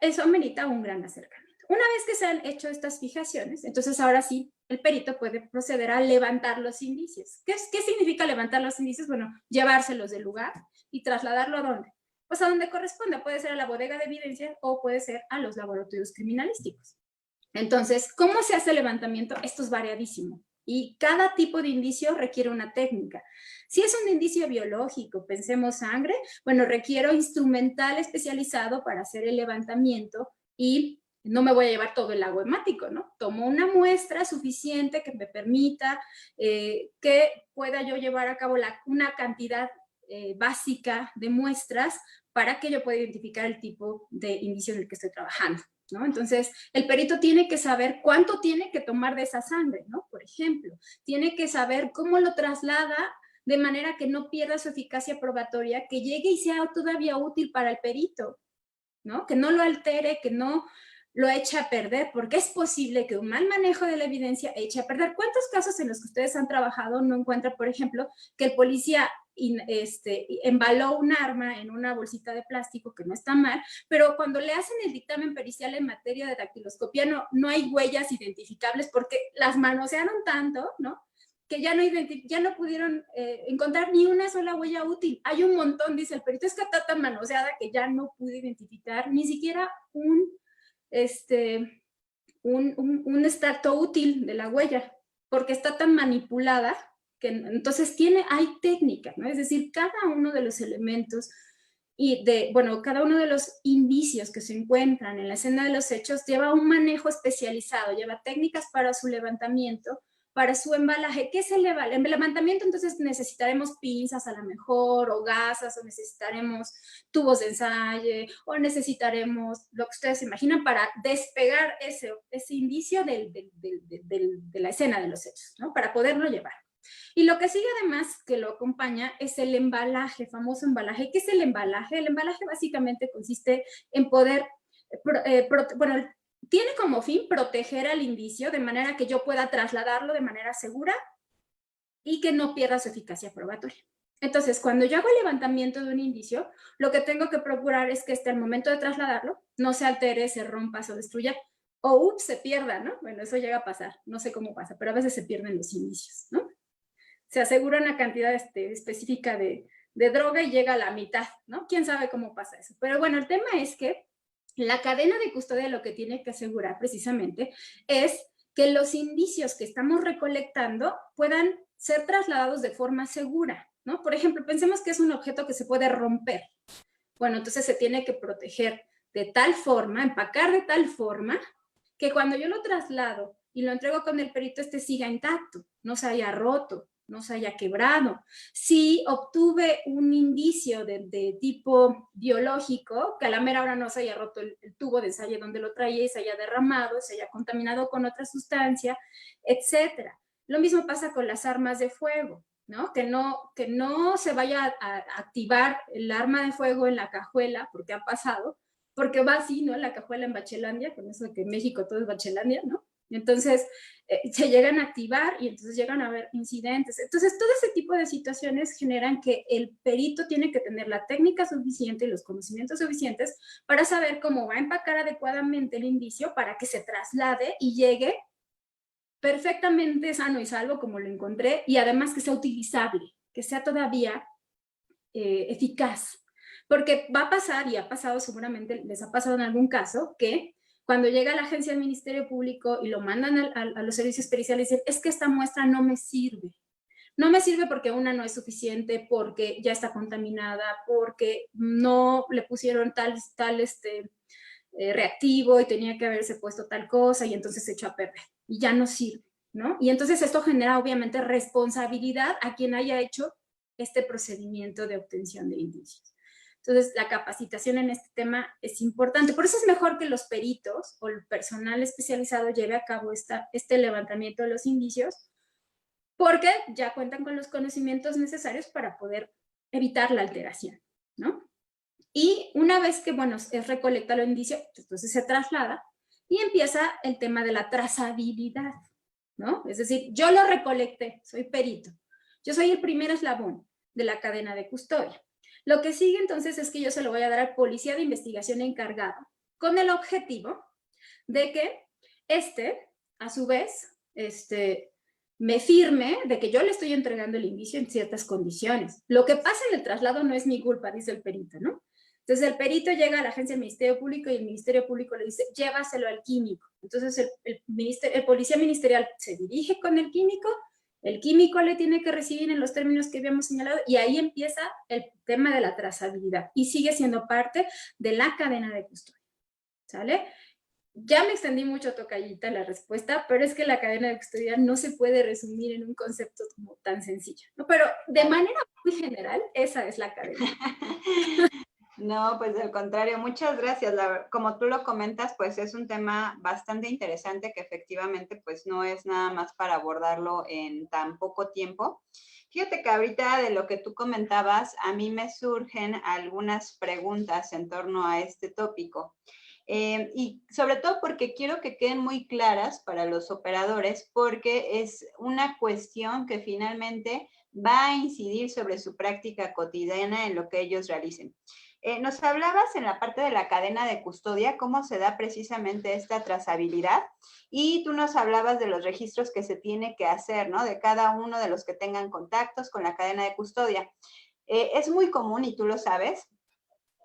eso amerita un gran acercamiento. Una vez que se han hecho estas fijaciones, entonces ahora sí, el perito puede proceder a levantar los indicios. ¿Qué significa levantar los indicios? Bueno, llevárselos del lugar y trasladarlo ¿a dónde? Pues a donde corresponda. Puede ser a la bodega de evidencia o puede ser a los laboratorios criminalísticos. Entonces, ¿cómo se hace el levantamiento? Esto es variadísimo. Y cada tipo de indicio requiere una técnica. Si es un indicio biológico, pensemos sangre, bueno, requiero instrumental especializado para hacer el levantamiento y no me voy a llevar todo el lago hemático, ¿no? Tomo una muestra suficiente que me permita que pueda yo llevar a cabo una cantidad básica de muestras para que yo pueda identificar el tipo de indicio en el que estoy trabajando, ¿no? Entonces, el perito tiene que saber cuánto tiene que tomar de esa sangre, ¿no? Por ejemplo, tiene que saber cómo lo traslada de manera que no pierda su eficacia probatoria, que llegue y sea todavía útil para el perito, ¿no? Que no lo altere, que no lo eche a perder, porque es posible que un mal manejo de la evidencia eche a perder. ¿Cuántos casos en los que ustedes han trabajado no encuentran, por ejemplo, que el policía embaló un arma en una bolsita de plástico, que no está mal, pero cuando le hacen el dictamen pericial en materia de dactiloscopía no hay huellas identificables porque las manosearon tanto, ¿no? Que ya no pudieron encontrar ni una sola huella útil. Hay un montón, dice el perito, es que está tan manoseada que ya no pude identificar ni siquiera un extracto útil de la huella, porque está tan manipulada que entonces hay técnica, ¿no? Es decir, cada uno de los elementos cada uno de los indicios que se encuentran en la escena de los hechos lleva un manejo especializado, lleva técnicas para su levantamiento, para su embalaje. ¿Qué es el levantamiento? Entonces necesitaremos pinzas a lo mejor, o gasas, o necesitaremos tubos de ensayo, o necesitaremos lo que ustedes se imaginan para despegar ese indicio de la escena de los hechos, ¿no? Para poderlo llevar. Y lo que sigue además que lo acompaña es el embalaje, famoso embalaje. ¿Qué es el embalaje? El embalaje básicamente consiste en poder, tiene como fin proteger al indicio de manera que yo pueda trasladarlo de manera segura y que no pierda su eficacia probatoria. Entonces, cuando yo hago el levantamiento de un indicio, lo que tengo que procurar es que al momento de trasladarlo no se altere, se rompa, se destruya o se pierda, ¿no? Bueno, eso llega a pasar, no sé cómo pasa, pero a veces se pierden los indicios, ¿no? Se asegura una cantidad específica de droga y llega a la mitad, ¿no? ¿Quién sabe cómo pasa eso? Pero bueno, el tema es que la cadena de custodia lo que tiene que asegurar precisamente es que los indicios que estamos recolectando puedan ser trasladados de forma segura, ¿no? Por ejemplo, pensemos que es un objeto que se puede romper. Bueno, entonces se tiene que proteger de tal forma, empacar de tal forma, que cuando yo lo traslado y lo entrego con el perito, siga intacto. no se haya roto, no se haya quebrado. Si obtuve un indicio de tipo biológico, que a la mera hora no se haya roto el tubo de ensayo donde lo traía y se haya derramado, se haya contaminado con otra sustancia, etcétera. Lo mismo pasa con las armas de fuego, ¿no? Que no se vaya a activar el arma de fuego en la cajuela, porque ha pasado, porque va así, ¿no? La cajuela en Bachelandia, con eso de que en México todo es Bachelandia, ¿no? Entonces, se llegan a activar y entonces llegan a haber incidentes. Entonces, todo ese tipo de situaciones generan que el perito tiene que tener la técnica suficiente y los conocimientos suficientes para saber cómo va a empacar adecuadamente el indicio para que se traslade y llegue perfectamente sano y salvo como lo encontré, y además que sea utilizable, que sea todavía eficaz. Porque va a pasar, y ha pasado seguramente, les ha pasado en algún caso, que cuando llega la agencia del Ministerio Público y lo mandan a los servicios periciales, dicen, es que esta muestra no me sirve. No me sirve porque una no es suficiente, porque ya está contaminada, porque no le pusieron tal reactivo y tenía que haberse puesto tal cosa y entonces se echó a perder y ya no sirve, ¿no? Y entonces esto genera obviamente responsabilidad a quien haya hecho este procedimiento de obtención de indicios. Entonces, la capacitación en este tema es importante. Por eso es mejor que los peritos o el personal especializado lleve a cabo este levantamiento de los indicios, porque ya cuentan con los conocimientos necesarios para poder evitar la alteración, ¿no? Y una vez que, bueno, es recolecta el indicio, entonces se traslada y empieza el tema de la trazabilidad, ¿no? Es decir, yo lo recolecté, soy perito. Yo soy el primer eslabón de la cadena de custodia. Lo que sigue entonces es que yo se lo voy a dar al policía de investigación encargado con el objetivo de que a su vez, me firme de que yo le estoy entregando el indicio en ciertas condiciones. Lo que pasa en el traslado no es mi culpa, dice el perito, ¿no? Entonces el perito llega a la agencia del Ministerio Público y el Ministerio Público le dice, llévaselo al químico. Entonces el policía ministerial se dirige con el químico le tiene que recibir en los términos que habíamos señalado y ahí empieza el tema de la trazabilidad y sigue siendo parte de la cadena de custodia, ¿sale? Ya me extendí mucho, tocallita, la respuesta, pero es que la cadena de custodia no se puede resumir en un concepto como tan sencillo, ¿no? Pero de manera muy general, esa es la cadena. No, pues al contrario, muchas gracias. Como tú lo comentas, pues es un tema bastante interesante que efectivamente pues no es nada más para abordarlo en tan poco tiempo. Fíjate que ahorita de lo que tú comentabas, a mí me surgen algunas preguntas en torno a este tópico. Y sobre todo porque quiero que queden muy claras para los operadores, porque es una cuestión que finalmente va a incidir sobre su práctica cotidiana en lo que ellos realicen. Nos hablabas en la parte de la cadena de custodia, cómo se da precisamente esta trazabilidad, y tú nos hablabas de los registros que se tiene que hacer, ¿no? De cada uno de los que tengan contactos con la cadena de custodia. Es muy común, y tú lo sabes,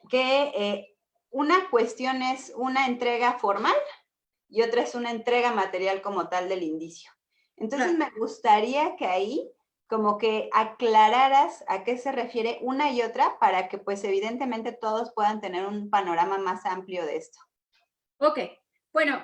que una cuestión es una entrega formal y otra es una entrega material como tal del indicio. Entonces me gustaría que ahí como que aclararas a qué se refiere una y otra para que pues evidentemente todos puedan tener un panorama más amplio de esto. Ok, bueno,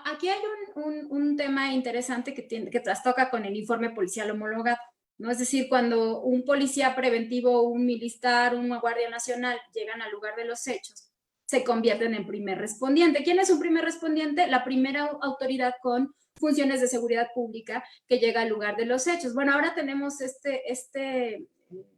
aquí hay un tema interesante que trastoca con el informe policial homologado, ¿no? Es decir, cuando un policía preventivo, un militar, una guardia nacional llegan al lugar de los hechos, se convierten en primer respondiente. ¿Quién es un primer respondiente? La primera autoridad con funciones de seguridad pública que llega al lugar de los hechos. Bueno, ahora tenemos este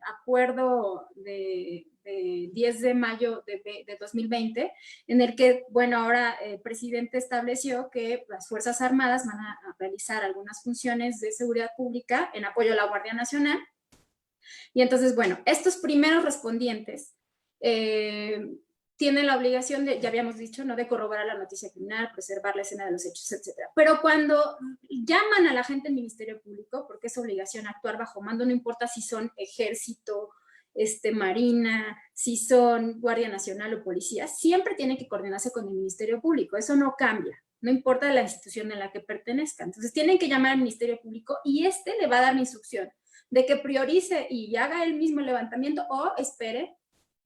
acuerdo de 10 de mayo de 2020, en el que, bueno, ahora el presidente estableció que las Fuerzas Armadas van a realizar algunas funciones de seguridad pública en apoyo a la Guardia Nacional. Y entonces, bueno, estos primeros respondientes tienen la obligación de, ya habíamos dicho, ¿no?, de corroborar la noticia criminal, preservar la escena de los hechos, etc. Pero cuando llaman a la gente del Ministerio Público, porque es obligación actuar bajo mando, no importa si son ejército, marina, si son Guardia Nacional o policía, siempre tienen que coordinarse con el Ministerio Público. Eso no cambia, no importa la institución en la que pertenezcan. Entonces tienen que llamar al Ministerio Público y le va a dar la instrucción de que priorice y haga él mismo el levantamiento o espere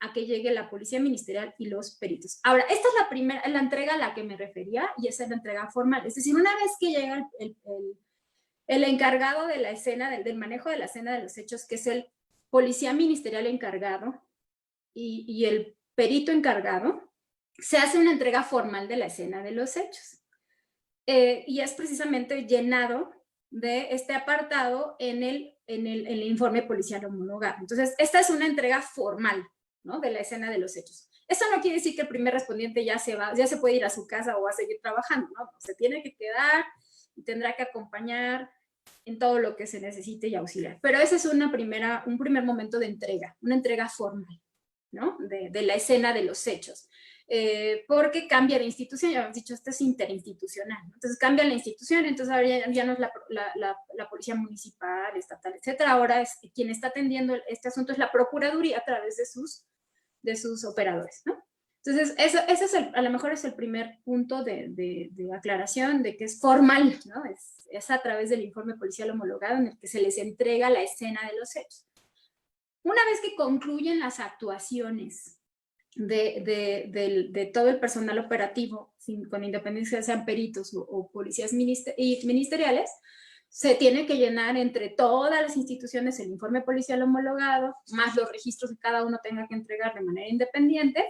a que llegue la policía ministerial y los peritos. Ahora, esta es la entrega a la que me refería y esa es la entrega formal. Es decir, una vez que llega el encargado de la escena, del manejo de la escena de los hechos, que es el policía ministerial encargado y el perito encargado, se hace una entrega formal de la escena de los hechos. Y es precisamente llenado de este apartado en el informe policial homologado. Entonces, esta es una entrega formal, ¿no?, de la escena de los hechos. Eso no quiere decir que el primer respondiente ya se puede ir a su casa o va a seguir trabajando, ¿no? Se tiene que quedar y tendrá que acompañar en todo lo que se necesite y auxiliar. Pero ese es un primer momento de entrega, una entrega formal, ¿no?, de la escena de los hechos. Porque cambia de institución, ya hemos dicho, esto es interinstitucional, ¿no? Entonces cambia la institución, entonces ahora ya no es la policía municipal, estatal, etcétera, ahora quien está atendiendo este asunto es la Procuraduría a través de sus operadores, ¿no? Entonces, ese es a lo mejor es el primer punto de aclaración de que es formal, ¿no? Es a través del informe policial homologado en el que se les entrega la escena de los hechos. Una vez que concluyen las actuaciones de todo el personal operativo, con independencia sean peritos o policías ministeriales, se tiene que llenar entre todas las instituciones el informe policial homologado, más los registros que cada uno tenga que entregar de manera independiente,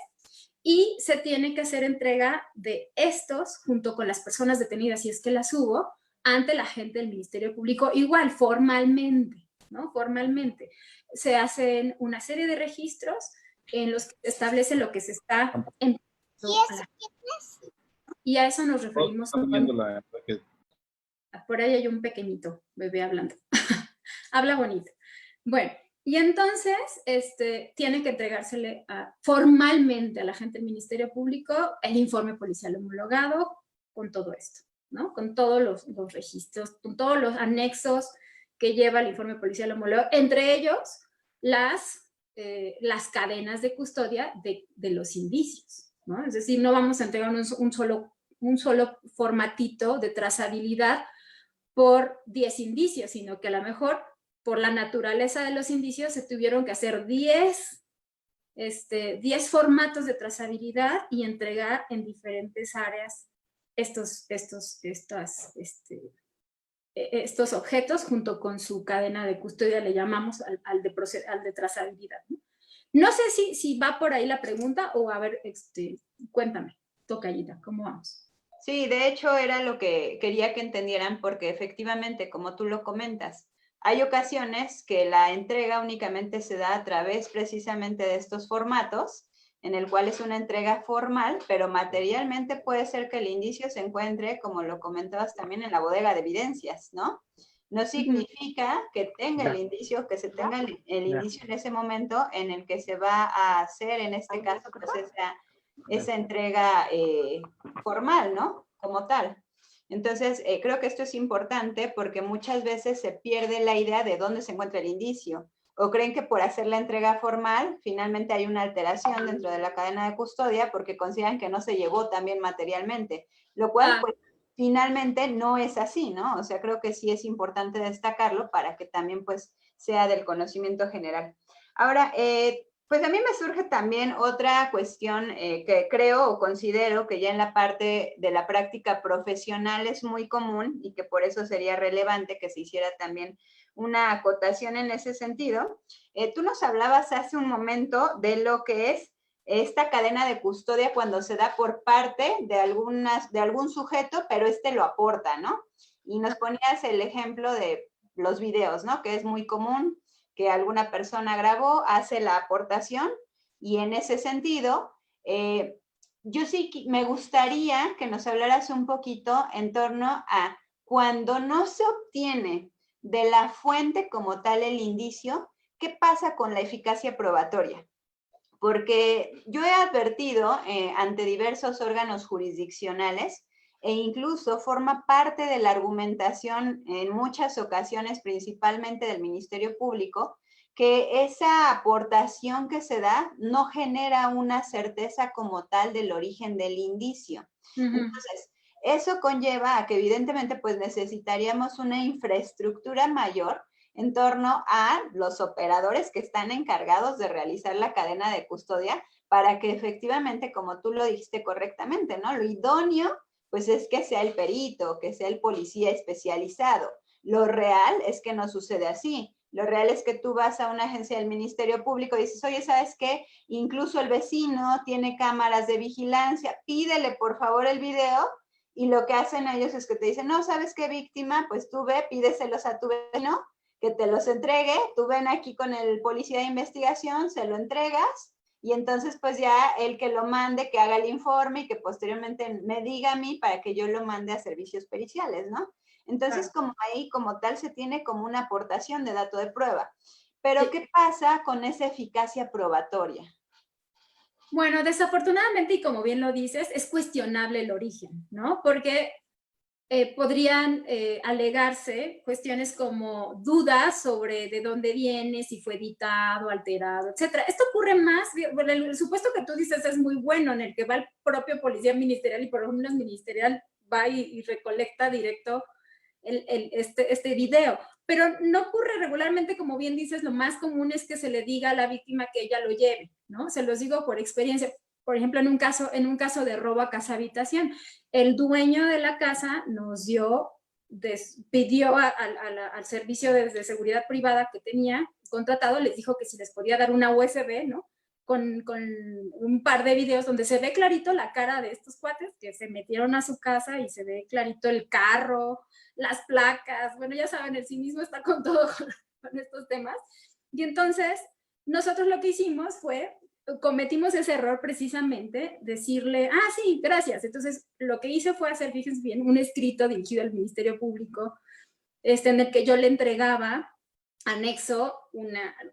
y se tiene que hacer entrega de estos, junto con las personas detenidas, si es que las hubo, ante la gente del Ministerio Público, igual, formalmente, ¿no? Formalmente. Se hacen una serie de registros en los que se establece lo que se está y a eso nos referimos. Por ahí hay un pequeñito bebé hablando. Habla bonito. Bueno, y entonces tiene que entregársele formalmente a la gente del Ministerio Público el informe policial homologado con todo esto, ¿no? Con todos los registros, con todos los anexos que lleva el informe policial homologado, entre ellos las cadenas de custodia de los indicios, ¿no? Es decir, no vamos a entregar un solo formatito de trazabilidad por 10 indicios, sino que a lo mejor por la naturaleza de los indicios se tuvieron que hacer 10 formatos de trazabilidad y entregar en diferentes áreas estos objetos junto con su cadena de custodia, le llamamos al de trazabilidad, ¿no? No sé si va por ahí la pregunta o a ver, cuéntame, tocallita, ¿cómo vamos? Sí, de hecho era lo que quería que entendieran porque efectivamente, como tú lo comentas, hay ocasiones que la entrega únicamente se da a través precisamente de estos formatos, en el cual es una entrega formal, pero materialmente puede ser que el indicio se encuentre, como lo comentabas también, en la bodega de evidencias, ¿no? No significa que tenga el indicio, que se tenga el indicio en ese momento en el que se va a hacer, en este caso, pues esa entrega formal, ¿no? Como tal. Entonces, creo que esto es importante porque muchas veces se pierde la idea de dónde se encuentra el indicio o creen que por hacer la entrega formal finalmente hay una alteración dentro de la cadena de custodia porque consideran que no se llevó también materialmente, lo cual pues finalmente no es así, ¿no? O sea, creo que sí es importante destacarlo para que también pues sea del conocimiento general. Ahora, pues a mí me surge también otra cuestión que creo o considero que ya en la parte de la práctica profesional es muy común y que por eso sería relevante que se hiciera también una acotación en ese sentido. Tú nos hablabas hace un momento de lo que es esta cadena de custodia cuando se da por parte de algún sujeto, pero lo aporta, ¿no? Y nos ponías el ejemplo de los videos, ¿no? Que es muy común que alguna persona grabó, hace la aportación y en ese sentido, yo sí me gustaría que nos hablaras un poquito en torno a cuando no se obtiene de la fuente como tal el indicio, ¿qué pasa con la eficacia probatoria? Porque yo he advertido ante diversos órganos jurisdiccionales e incluso forma parte de la argumentación en muchas ocasiones, principalmente del Ministerio Público, que esa aportación que se da no genera una certeza como tal del origen del indicio. Entonces, eso conlleva a que evidentemente pues necesitaríamos una infraestructura mayor en torno a los operadores que están encargados de realizar la cadena de custodia para que efectivamente, como tú lo dijiste correctamente, ¿no? Lo idóneo, pues es que sea el perito, que sea el policía especializado, Lo real es que no sucede así. Lo real es que tú vas a una agencia del Ministerio Público y dices, oye, ¿sabes qué? Incluso el vecino tiene cámaras de vigilancia, pídele por favor el video, y lo que hacen ellos es que te dicen, no, ¿sabes qué, víctima? Pues tú ve, pídeselos a tu vecino, que te los entregue, tú ven aquí con el policía de investigación, se lo entregas, y entonces pues ya el que lo mande, que haga el informe y que posteriormente me diga a mí para que yo lo mande a servicios periciales, ¿no? Entonces, Claro. como ahí, como tal, se tiene como una aportación de dato de prueba. Pero, Sí. ¿qué pasa con esa eficacia probatoria? Bueno, desafortunadamente, y como bien lo dices, es cuestionable el origen, ¿no? Porque podrían alegarse cuestiones como dudas sobre de dónde viene, si fue editado, alterado, etcétera. Esto ocurre más, bueno, el supuesto que tú dices es muy bueno, en el que va el propio policía ministerial y por lo menos ministerial va y recolecta directo este video. Pero no ocurre regularmente, como bien dices, lo más común es que se le diga a la víctima que ella lo lleve, ¿no? Se los digo por experiencia. Por ejemplo, en un caso de robo a casa habitación, el dueño de la casa nos pidió al servicio de seguridad privada que tenía contratado, les dijo que si les podía dar una USB, ¿no? Con un par de videos donde se ve clarito la cara de estos cuates que se metieron a su casa y se ve clarito el carro, las placas, bueno, ya saben, el cinismo está con todo con estos temas. Y entonces, nosotros lo que hicimos fue cometimos ese error precisamente, decirle, sí, gracias. Entonces, lo que hice fue hacer, fíjense bien, un escrito dirigido al Ministerio Público, en el que yo le entregaba anexo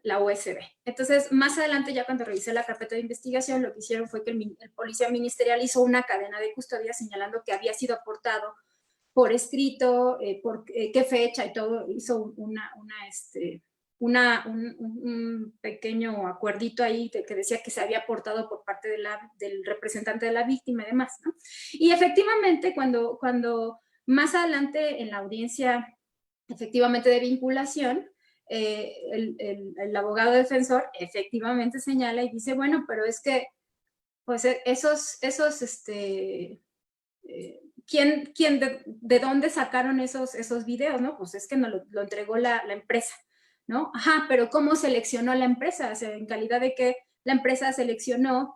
la USB. Entonces, más adelante, ya cuando revisé la carpeta de investigación, lo que hicieron fue que el policía ministerial hizo una cadena de custodia señalando que había sido aportado por escrito, por qué fecha y todo, hizo un pequeño acuerdito ahí que decía que se había aportado por parte del representante de la víctima y demás, ¿no? Y efectivamente, cuando más adelante en la audiencia efectivamente de vinculación, el abogado defensor efectivamente señala y dice, bueno, pero es que pues ¿quién de dónde sacaron esos videos, no? Pues es que nos lo entregó la empresa, ¿no? Ajá, pero ¿cómo seleccionó la empresa? O sea, en calidad de que la empresa seleccionó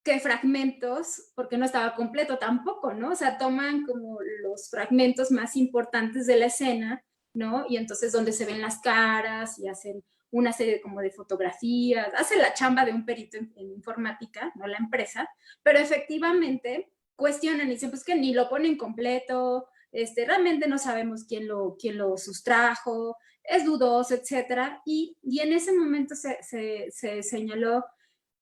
qué fragmentos, porque no estaba completo tampoco, ¿no? O sea, toman como los fragmentos más importantes de la escena, ¿no? Y entonces donde se ven las caras y hacen una serie como de fotografías, hacen la chamba de un perito en informática, no la empresa, pero efectivamente cuestionan y dicen, pues que ni lo ponen completo, realmente no sabemos quién lo sustrajo, es dudoso, etcétera. Y en ese momento se señaló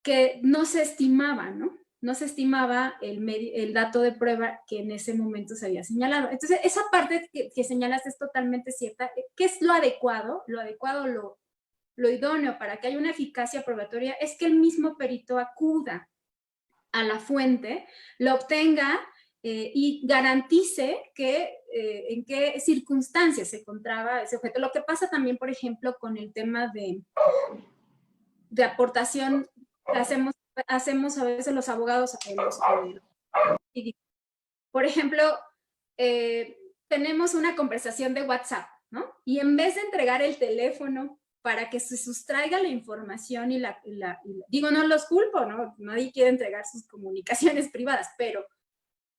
que no se estimaba, ¿no? No se estimaba el dato de prueba que en ese momento se había señalado. Entonces, esa parte que señalas es totalmente cierta. ¿Qué es lo adecuado? Lo idóneo para que haya una eficacia probatoria es que el mismo perito acuda a la fuente, lo obtenga y garantice en qué circunstancias se encontraba ese objeto. Lo que pasa también, por ejemplo, con el tema de aportación que hacemos a veces los abogados. Por ejemplo, tenemos una conversación de WhatsApp, ¿no? Y en vez de entregar el teléfono para que se sustraiga la información digo, no los culpo, ¿no? Nadie quiere entregar sus comunicaciones privadas, pero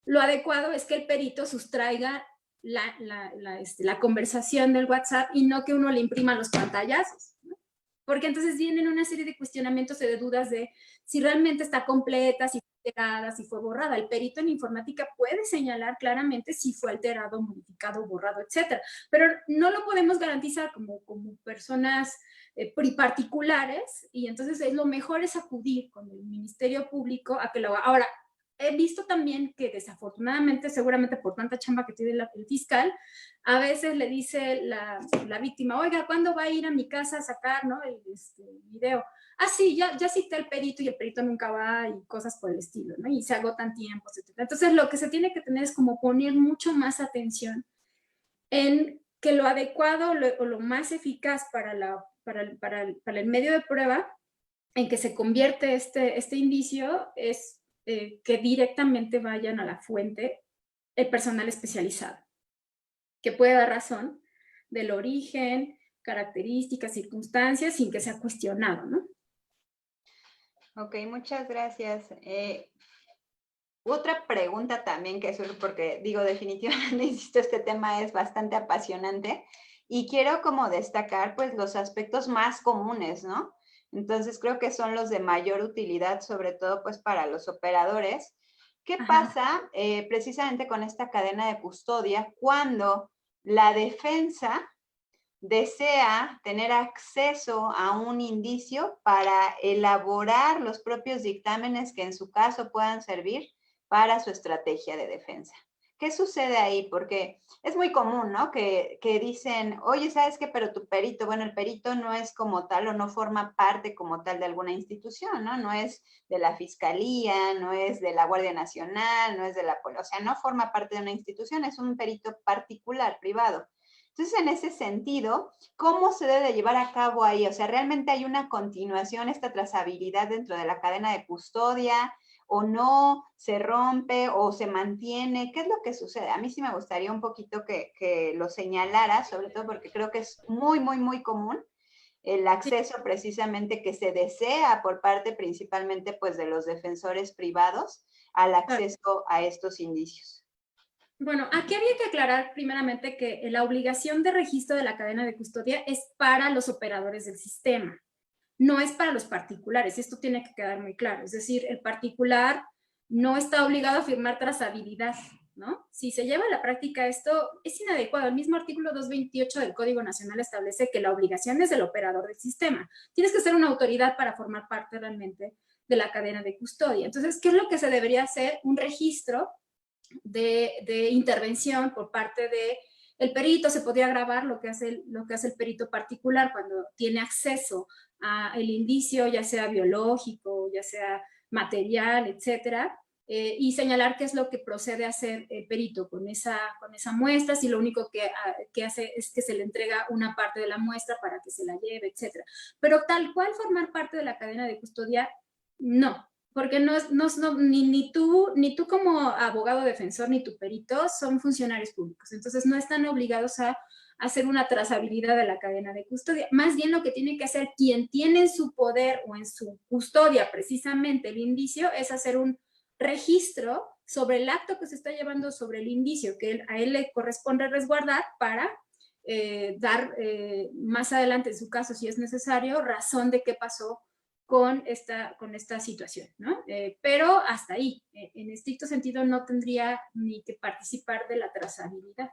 lo adecuado es que el perito sustraiga la conversación del WhatsApp y no que uno le imprima los pantallazos, ¿no? Porque entonces vienen una serie de cuestionamientos y de dudas de si realmente está completa, si fue alterada, si fue borrada. El perito en informática puede señalar claramente si fue alterado, modificado, borrado, etcétera, pero no lo podemos garantizar como personas particulares, y entonces lo mejor es acudir con el Ministerio Público a que lo haga. Ahora, he visto también que desafortunadamente, seguramente por tanta chamba que tiene el fiscal, a veces le dice la víctima, oiga, ¿cuándo va a ir a mi casa a sacar, ¿no? el video? Sí, ya cité al perito y el perito nunca va y cosas por el estilo, ¿no? Y se agotan tiempos, etc. Entonces, lo que se tiene que tener es como poner mucho más atención en que lo adecuado o lo más eficaz para el medio de prueba en que se convierte este indicio es que directamente vayan a la fuente el personal especializado, que puede dar razón del origen, características, circunstancias, sin que sea cuestionado, ¿no? Ok, muchas gracias. Otra pregunta también que surge, porque digo, definitivamente, insisto, este tema es bastante apasionante y quiero como destacar pues los aspectos más comunes, ¿no? Entonces creo que son los de mayor utilidad, sobre todo pues para los operadores. ¿Qué pasa precisamente con esta cadena de custodia cuando la defensa desea tener acceso a un indicio para elaborar los propios dictámenes que en su caso puedan servir para su estrategia de defensa? ¿Qué sucede ahí? Porque es muy común, ¿no? Que dicen, oye, ¿sabes qué? Pero tu perito, bueno, el perito no es como tal o no forma parte como tal de alguna institución, ¿no? No es de la Fiscalía, no es de la Guardia Nacional, no es de la Policía, o sea, no forma parte de una institución, es un perito particular, privado. Entonces, en ese sentido, ¿cómo se debe de llevar a cabo ahí? O sea, ¿realmente hay una continuación, esta trazabilidad dentro de la cadena de custodia? ¿O no? ¿Se rompe o se mantiene? ¿Qué es lo que sucede? A mí sí me gustaría un poquito que lo señalara, sobre todo porque creo que es muy, muy, muy común el acceso precisamente que se desea por parte principalmente pues de los defensores privados al acceso a estos indicios. Bueno, aquí había que aclarar primeramente que la obligación de registro de la cadena de custodia es para los operadores del sistema, no es para los particulares. Esto tiene que quedar muy claro. Es decir, el particular no está obligado a firmar trazabilidad, ¿no? Si se lleva a la práctica esto, es inadecuado. El mismo artículo 228 del Código Nacional establece que la obligación es del operador del sistema. Tienes que ser una autoridad para formar parte realmente de la cadena de custodia. Entonces, ¿qué es lo que se debería hacer? Un registro de intervención por parte de el perito. Se podría grabar lo que hace el perito particular cuando tiene acceso al indicio, ya sea biológico, ya sea material, etcétera, y señalar qué es lo que procede a hacer el perito con esa muestra, si lo único que hace es que se le entrega una parte de la muestra para que se la lleve, etcétera. Pero tal cual formar parte de la cadena de custodia, no, porque ni tú como abogado defensor, ni tu perito son funcionarios públicos. Entonces no están obligados a hacer una trazabilidad de la cadena de custodia. Más bien lo que tiene que hacer quien tiene en su poder o en su custodia precisamente el indicio es hacer un registro sobre el acto que se está llevando sobre el indicio que a él le corresponde resguardar para dar más adelante, en su caso, si es necesario, razón de qué pasó con esta situación, ¿no? Pero hasta ahí, en estricto sentido, no tendría ni que participar de la trazabilidad.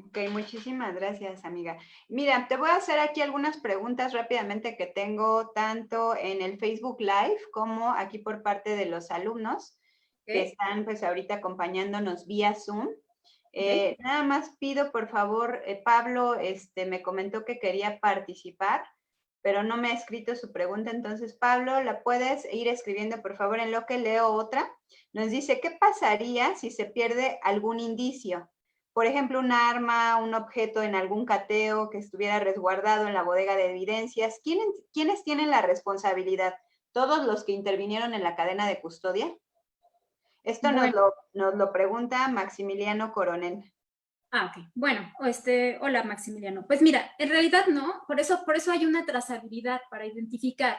Ok, muchísimas gracias, amiga. Mira, te voy a hacer aquí algunas preguntas rápidamente que tengo tanto en el Facebook Live como aquí por parte de los alumnos que están pues ahorita acompañándonos vía Zoom. Nada más pido, por favor, Pablo me comentó que quería participar, pero no me ha escrito su pregunta. Entonces, Pablo, la puedes ir escribiendo, por favor, en lo que leo otra. Nos dice, ¿qué pasaría si se pierde algún indicio? Por ejemplo, un arma, un objeto en algún cateo que estuviera resguardado en la bodega de evidencias. ¿Quiénes tienen la responsabilidad? ¿Todos los que intervinieron en la cadena de custodia? Esto bueno, nos lo pregunta Maximiliano Coronel. Ok. Bueno, hola Maximiliano. Pues mira, en realidad no, por eso hay una trazabilidad para identificar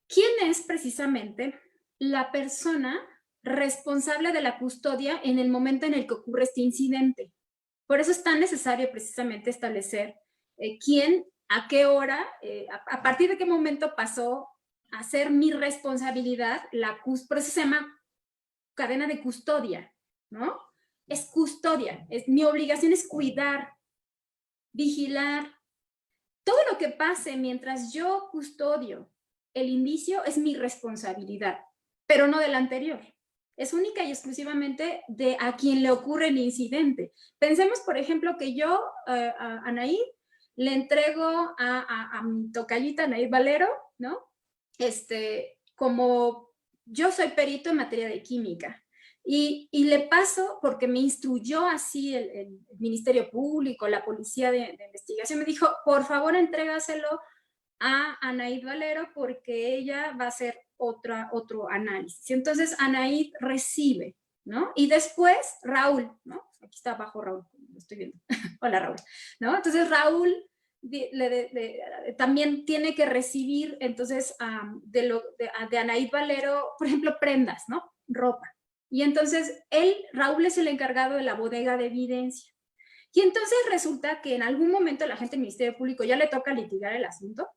quién es precisamente la persona responsable de la custodia en el momento en el que ocurre este incidente. Por eso es tan necesario precisamente establecer quién, a qué hora, a partir de qué momento pasó a ser mi responsabilidad, por eso se llama cadena de custodia, ¿no? Es custodia, mi obligación es cuidar, vigilar. Todo lo que pase mientras yo custodio el indicio es mi responsabilidad, pero no del anterior. Es única y exclusivamente de a quien le ocurre el incidente. Pensemos, por ejemplo, que yo, a Anaí, le entrego a mi tocallita, Anaí Valero, ¿no? Como yo soy perito en materia de química, y le paso, porque me instruyó así el Ministerio Público, la Policía de Investigación, me dijo, por favor, entrégaselo a Anaíd Valero porque ella va a hacer otro análisis. Entonces, Anaíd recibe, ¿no? Y después, Raúl, ¿no? Aquí está abajo Raúl, estoy viendo. Hola, Raúl, ¿no? Entonces, Raúl también tiene que recibir, entonces, de Anaid Valero, por ejemplo, prendas, ¿no? Ropa. Y entonces, Raúl es el encargado de la bodega de evidencia. Y entonces resulta que en algún momento la gente del Ministerio Público ya le toca litigar el asunto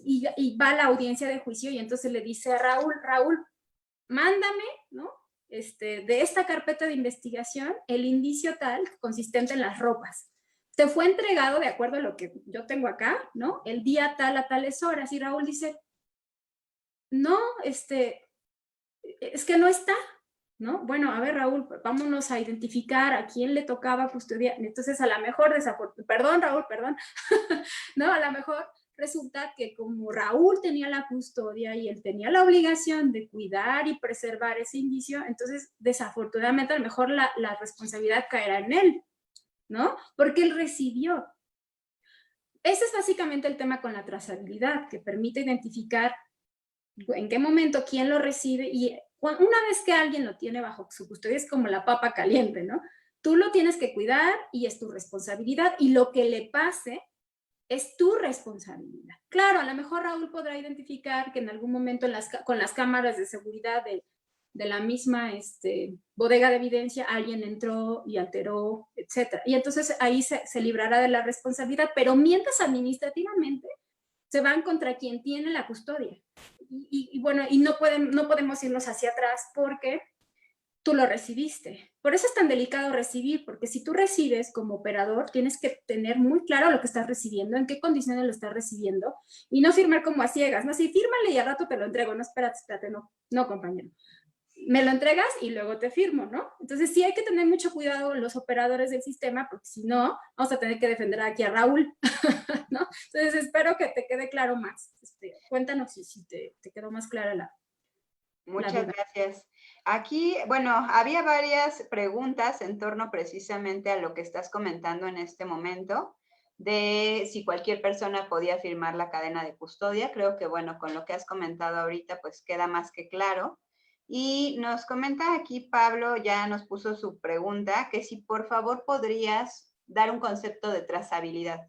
y va a la audiencia de juicio y entonces le dice a Raúl, mándame, ¿no? De esta carpeta de investigación el indicio tal consistente en las ropas. Te fue entregado de acuerdo a lo que yo tengo acá, ¿no? El día tal a tales horas. Y Raúl dice, no, es que no está, ¿no? Bueno, a ver, Raúl, vámonos a identificar a quién le tocaba custodiar. Entonces, a lo mejor, perdón, Raúl, perdón, ¿no? A lo mejor resulta que como Raúl tenía la custodia y él tenía la obligación de cuidar y preservar ese indicio, entonces, desafortunadamente, a lo mejor la responsabilidad caerá en él, ¿no? Porque él recibió. Ese es básicamente el tema con la trazabilidad, que permite identificar en qué momento, quién lo recibe, y una vez que alguien lo tiene bajo su custodia es como la papa caliente, ¿no? Tú lo tienes que cuidar y es tu responsabilidad, y lo que le pase es tu responsabilidad. Claro, a lo mejor Raúl podrá identificar que en algún momento con las cámaras de seguridad de la misma bodega de evidencia alguien entró y alteró, etc. Y entonces ahí se librará de la responsabilidad, pero mientras administrativamente se van contra quien tiene la custodia. Y bueno, y no podemos irnos hacia atrás porque tú lo recibiste. Por eso es tan delicado recibir, porque si tú recibes como operador, tienes que tener muy claro lo que estás recibiendo, en qué condiciones lo estás recibiendo, y no firmar como a ciegas, ¿no? Si fírmale y al rato te lo entrego, no, espérate, no, compañero. Me lo entregas y luego te firmo, ¿no? Entonces sí hay que tener mucho cuidado los operadores del sistema, porque si no, vamos a tener que defender aquí a Raúl, ¿no? Entonces espero que te quede claro más. Cuéntanos si te quedó más clara la Muchas gracias. Aquí, bueno, había varias preguntas en torno precisamente a lo que estás comentando en este momento, de si cualquier persona podía firmar la cadena de custodia. Creo que, bueno, con lo que has comentado ahorita, pues queda más que claro. Y nos comenta aquí Pablo, ya nos puso su pregunta, que si por favor podrías dar un concepto de trazabilidad.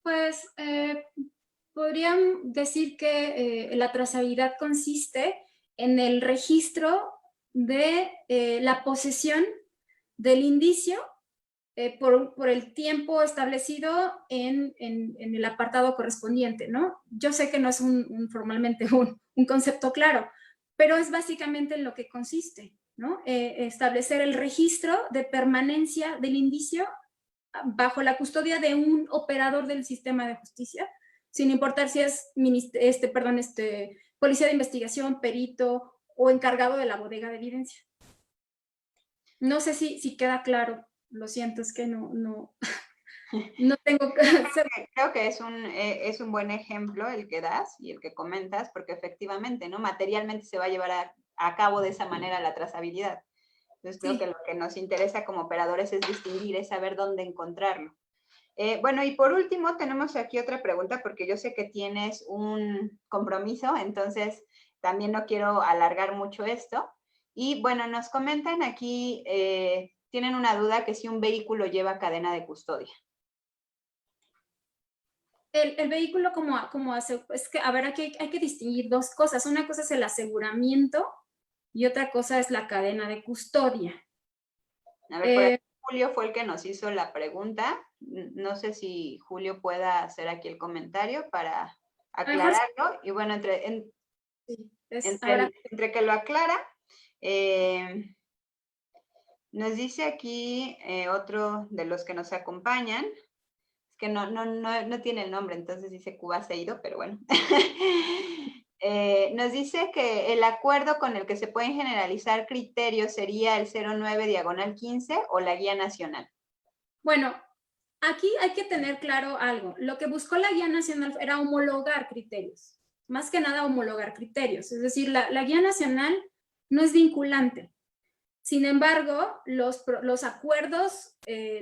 Pues podrían decir que la trazabilidad consiste en el registro de la posesión del indicio por el tiempo establecido en el apartado correspondiente, ¿no? Yo sé que no es formalmente un concepto claro, pero es básicamente en lo que consiste, ¿no? Establecer el registro de permanencia del indicio bajo la custodia de un operador del sistema de justicia, sin importar si es policía de investigación, perito o encargado de la bodega de evidencia. No sé si queda claro, lo siento, es que no tengo... Creo que es un buen ejemplo el que das y el que comentas, porque efectivamente, ¿no? Materialmente se va a llevar a cabo de esa manera la trazabilidad. Entonces creo que lo que nos interesa como operadores es distinguir, es saber dónde encontrarlo. Bueno, y por último tenemos aquí otra pregunta, porque yo sé que tienes un compromiso, entonces también no quiero alargar mucho esto. Y bueno, nos comentan aquí, tienen una duda que si un vehículo lleva cadena de custodia. El vehículo como hace, es que, a ver, aquí hay que distinguir dos cosas. Una cosa es el aseguramiento y otra cosa es la cadena de custodia. A ver, por aquí Julio fue el que nos hizo la pregunta. No sé si Julio pueda hacer aquí el comentario para aclararlo. Y bueno, entre que lo aclara, nos dice aquí otro de los que nos acompañan, que no tiene el nombre, entonces dice Cuba Seido, pero bueno. Nos dice que el acuerdo con el que se pueden generalizar criterios sería el 09/15 o la guía nacional. Bueno, aquí hay que tener claro algo. Lo que buscó la guía nacional era homologar criterios, más que nada homologar criterios. Es decir, la guía nacional no es vinculante. Sin embargo, los acuerdos,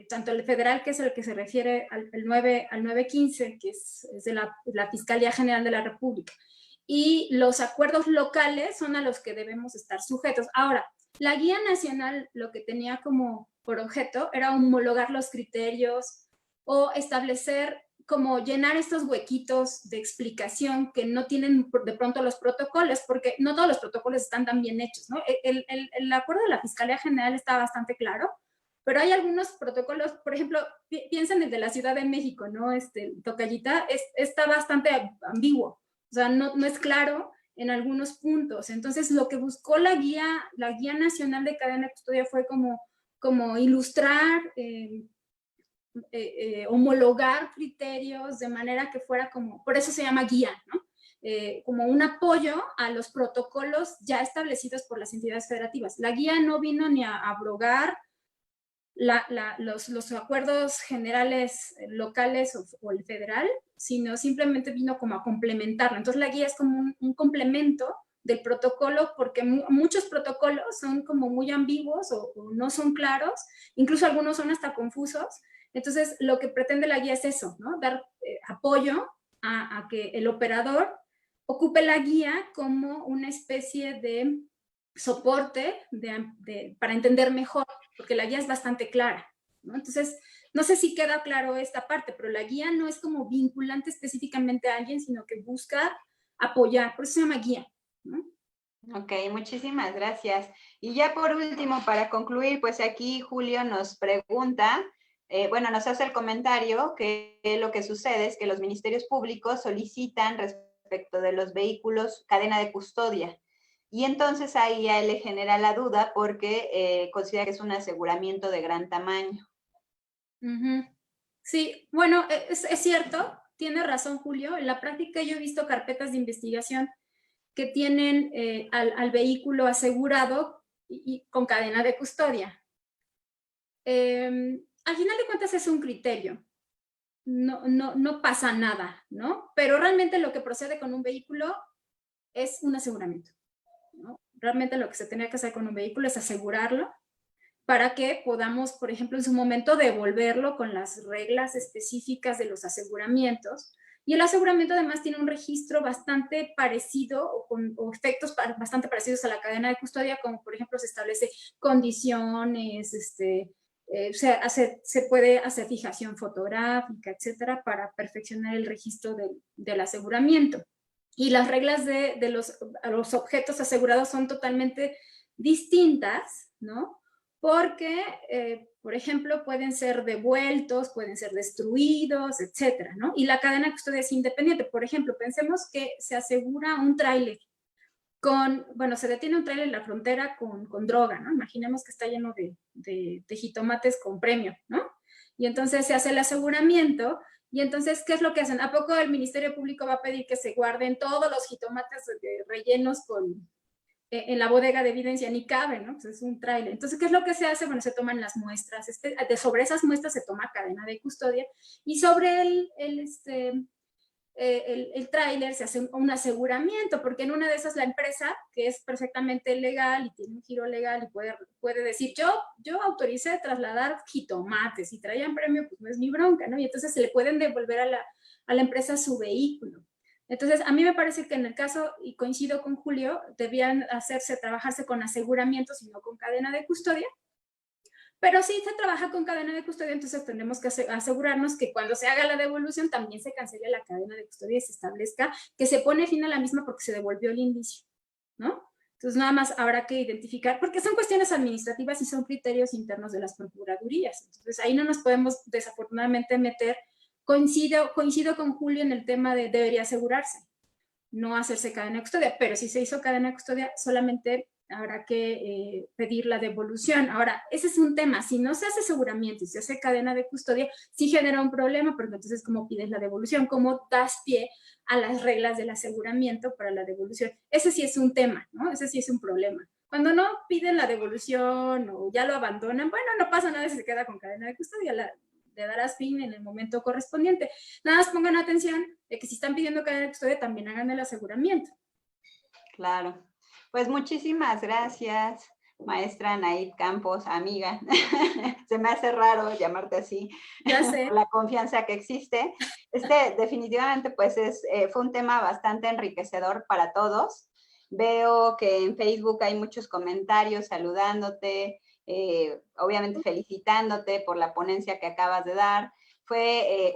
tanto el federal, que es el que se refiere al 915, que es de la Fiscalía General de la República, y los acuerdos locales son a los que debemos estar sujetos. Ahora, La guía nacional lo que tenía como por objeto era homologar los criterios o establecer, como llenar estos huequitos de explicación que no tienen de pronto los protocolos, porque no todos los protocolos están tan bien hechos, ¿no? El acuerdo de la Fiscalía General está bastante claro, pero hay algunos protocolos, por ejemplo, piensa en el de la Ciudad de México, ¿no? Tocayita, está bastante ambiguo, o sea, no es claro en algunos puntos. Entonces, lo que buscó la guía nacional de cadena de custodia fue como ilustrar, homologar criterios de manera que fuera como, por eso se llama guía, ¿no? Como un apoyo a los protocolos ya establecidos por las entidades federativas. La guía no vino ni a abrogar los acuerdos generales locales o el federal, sino simplemente vino como a complementarlo. Entonces la guía es como un complemento del protocolo, porque muchos protocolos son como muy ambiguos o no son claros, incluso algunos son hasta confusos. Entonces lo que pretende la guía es eso, ¿no? Dar apoyo a que el operador ocupe la guía como una especie de soporte para entender mejor, porque la guía es bastante clara, ¿no? Entonces, no sé si queda claro esta parte, pero la guía no es como vinculante específicamente a alguien, sino que busca apoyar, por eso se llama guía, ¿no? Ok, muchísimas gracias. Y ya por último, para concluir, pues aquí Julio nos pregunta, bueno, nos hace el comentario que lo que sucede es que los ministerios públicos solicitan respecto de los vehículos cadena de custodia. Y entonces ahí a él le genera la duda porque considera que es un aseguramiento de gran tamaño. Sí, bueno, es cierto, tiene razón Julio. En la práctica yo he visto carpetas de investigación que tienen al vehículo asegurado y con cadena de custodia. Al final de cuentas es un criterio, no pasa nada, ¿no? Pero realmente lo que procede con un vehículo es un aseguramiento, ¿no? Realmente lo que se tenía que hacer con un vehículo es asegurarlo para que podamos, por ejemplo, en su momento devolverlo con las reglas específicas de los aseguramientos. Y el aseguramiento además tiene un registro bastante parecido o efectos bastante parecidos a la cadena de custodia, como por ejemplo se establece condiciones, se puede hacer fijación fotográfica, etcétera, para perfeccionar el registro del aseguramiento. Y las reglas de los objetos asegurados son totalmente distintas, ¿no? Porque, por ejemplo, pueden ser devueltos, pueden ser destruidos, etcétera, ¿no? Y la cadena de custodia es independiente. Por ejemplo, pensemos que se asegura un tráiler bueno, se detiene un tráiler en la frontera con droga, ¿no? Imaginemos que está lleno de jitomates con premio, ¿no? Y entonces se hace el aseguramiento. Y entonces, ¿qué es lo que hacen? ¿A poco el Ministerio Público va a pedir que se guarden todos los jitomates rellenos en la bodega de evidencia? Ni cabe, ¿no? Pues es un tráiler. Entonces, ¿qué es lo que se hace? Bueno, se toman las muestras, sobre esas muestras se toma cadena de custodia y sobre el tráiler se hace un aseguramiento, porque en una de esas la empresa, que es perfectamente legal y tiene un giro legal y puede decir, yo autoricé trasladar jitomates, si traían premio, pues no es mi bronca, ¿no? Y entonces se le pueden devolver a la empresa su vehículo. Entonces, a mí me parece que en el caso, y coincido con Julio, debían trabajarse con aseguramientos y no con cadena de custodia. Pero si se trabaja con cadena de custodia, entonces tendremos que asegurarnos que cuando se haga la devolución también se cancele la cadena de custodia y se establezca que se pone fin a la misma porque se devolvió el indicio, ¿no? Entonces nada más habrá que identificar, porque son cuestiones administrativas y son criterios internos de las procuradurías. Entonces ahí no nos podemos desafortunadamente meter. Coincido con Julio en el tema de debería asegurarse, no hacerse cadena de custodia, pero si se hizo cadena de custodia solamente habrá que pedir la devolución. Ahora, ese es un tema. Si no se hace aseguramiento y se hace cadena de custodia, sí genera un problema, porque entonces, ¿cómo pides la devolución? ¿Cómo das pie a las reglas del aseguramiento para la devolución? Ese sí es un tema, ¿no? Ese sí es un problema. Cuando no piden la devolución o ya lo abandonan, bueno, no pasa nada si se queda con cadena de custodia, le darás fin en el momento correspondiente. Nada más pongan atención de que si están pidiendo cadena de custodia, también hagan el aseguramiento. Claro. Pues muchísimas gracias, maestra Anaid Campos, amiga. Se me hace raro llamarte así, Ya sé. por la confianza que existe. Definitivamente pues fue un tema bastante enriquecedor para todos. Veo que en Facebook hay muchos comentarios saludándote, obviamente felicitándote por la ponencia que acabas de dar. Fue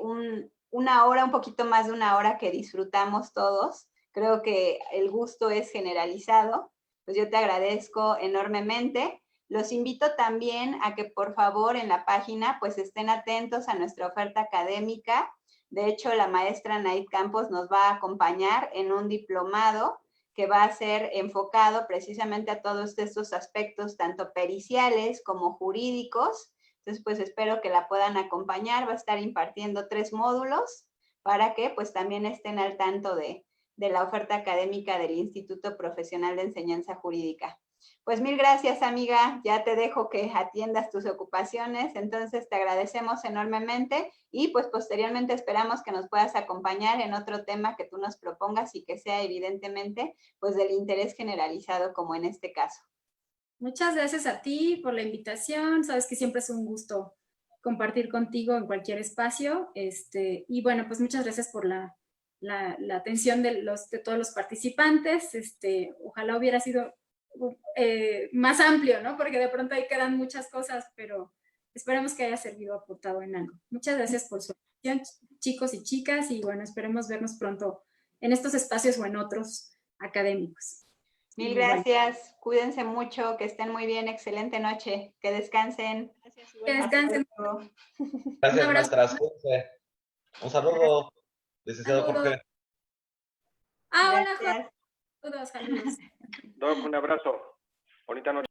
una hora, un poquito más de una hora que disfrutamos todos. Creo que el gusto es generalizado. Pues yo te agradezco enormemente. Los invito también a que por favor en la página pues estén atentos a nuestra oferta académica. De hecho, la maestra Naid Campos nos va a acompañar en un diplomado que va a ser enfocado precisamente a todos estos aspectos, tanto periciales como jurídicos. Entonces, pues espero que la puedan acompañar. Va a estar impartiendo 3 módulos para que pues también estén al tanto de la oferta académica del Instituto Profesional de Enseñanza Jurídica. Pues mil gracias, amiga. Ya te dejo que atiendas tus ocupaciones. Entonces te agradecemos enormemente y pues posteriormente esperamos que nos puedas acompañar en otro tema que tú nos propongas y que sea evidentemente pues del interés generalizado como en este caso. Muchas gracias a ti por la invitación. Sabes que siempre es un gusto compartir contigo en cualquier espacio. Y bueno, pues muchas gracias por la atención de todos los participantes. Ojalá hubiera sido más amplio, ¿no? Porque de pronto ahí quedan muchas cosas, pero esperemos que haya servido, aportado en algo. Muchas gracias por su atención, chicos y chicas, y bueno, esperemos vernos pronto en estos espacios o en otros académicos. Mil gracias, bueno. Cuídense mucho, que estén muy bien, excelente noche, que descansen. Gracias, que descansen. Gracias, maestras. Un saludo, licenciado Jorge. Hola, Jorge. Saludos. Doc, un abrazo. Bonita noche.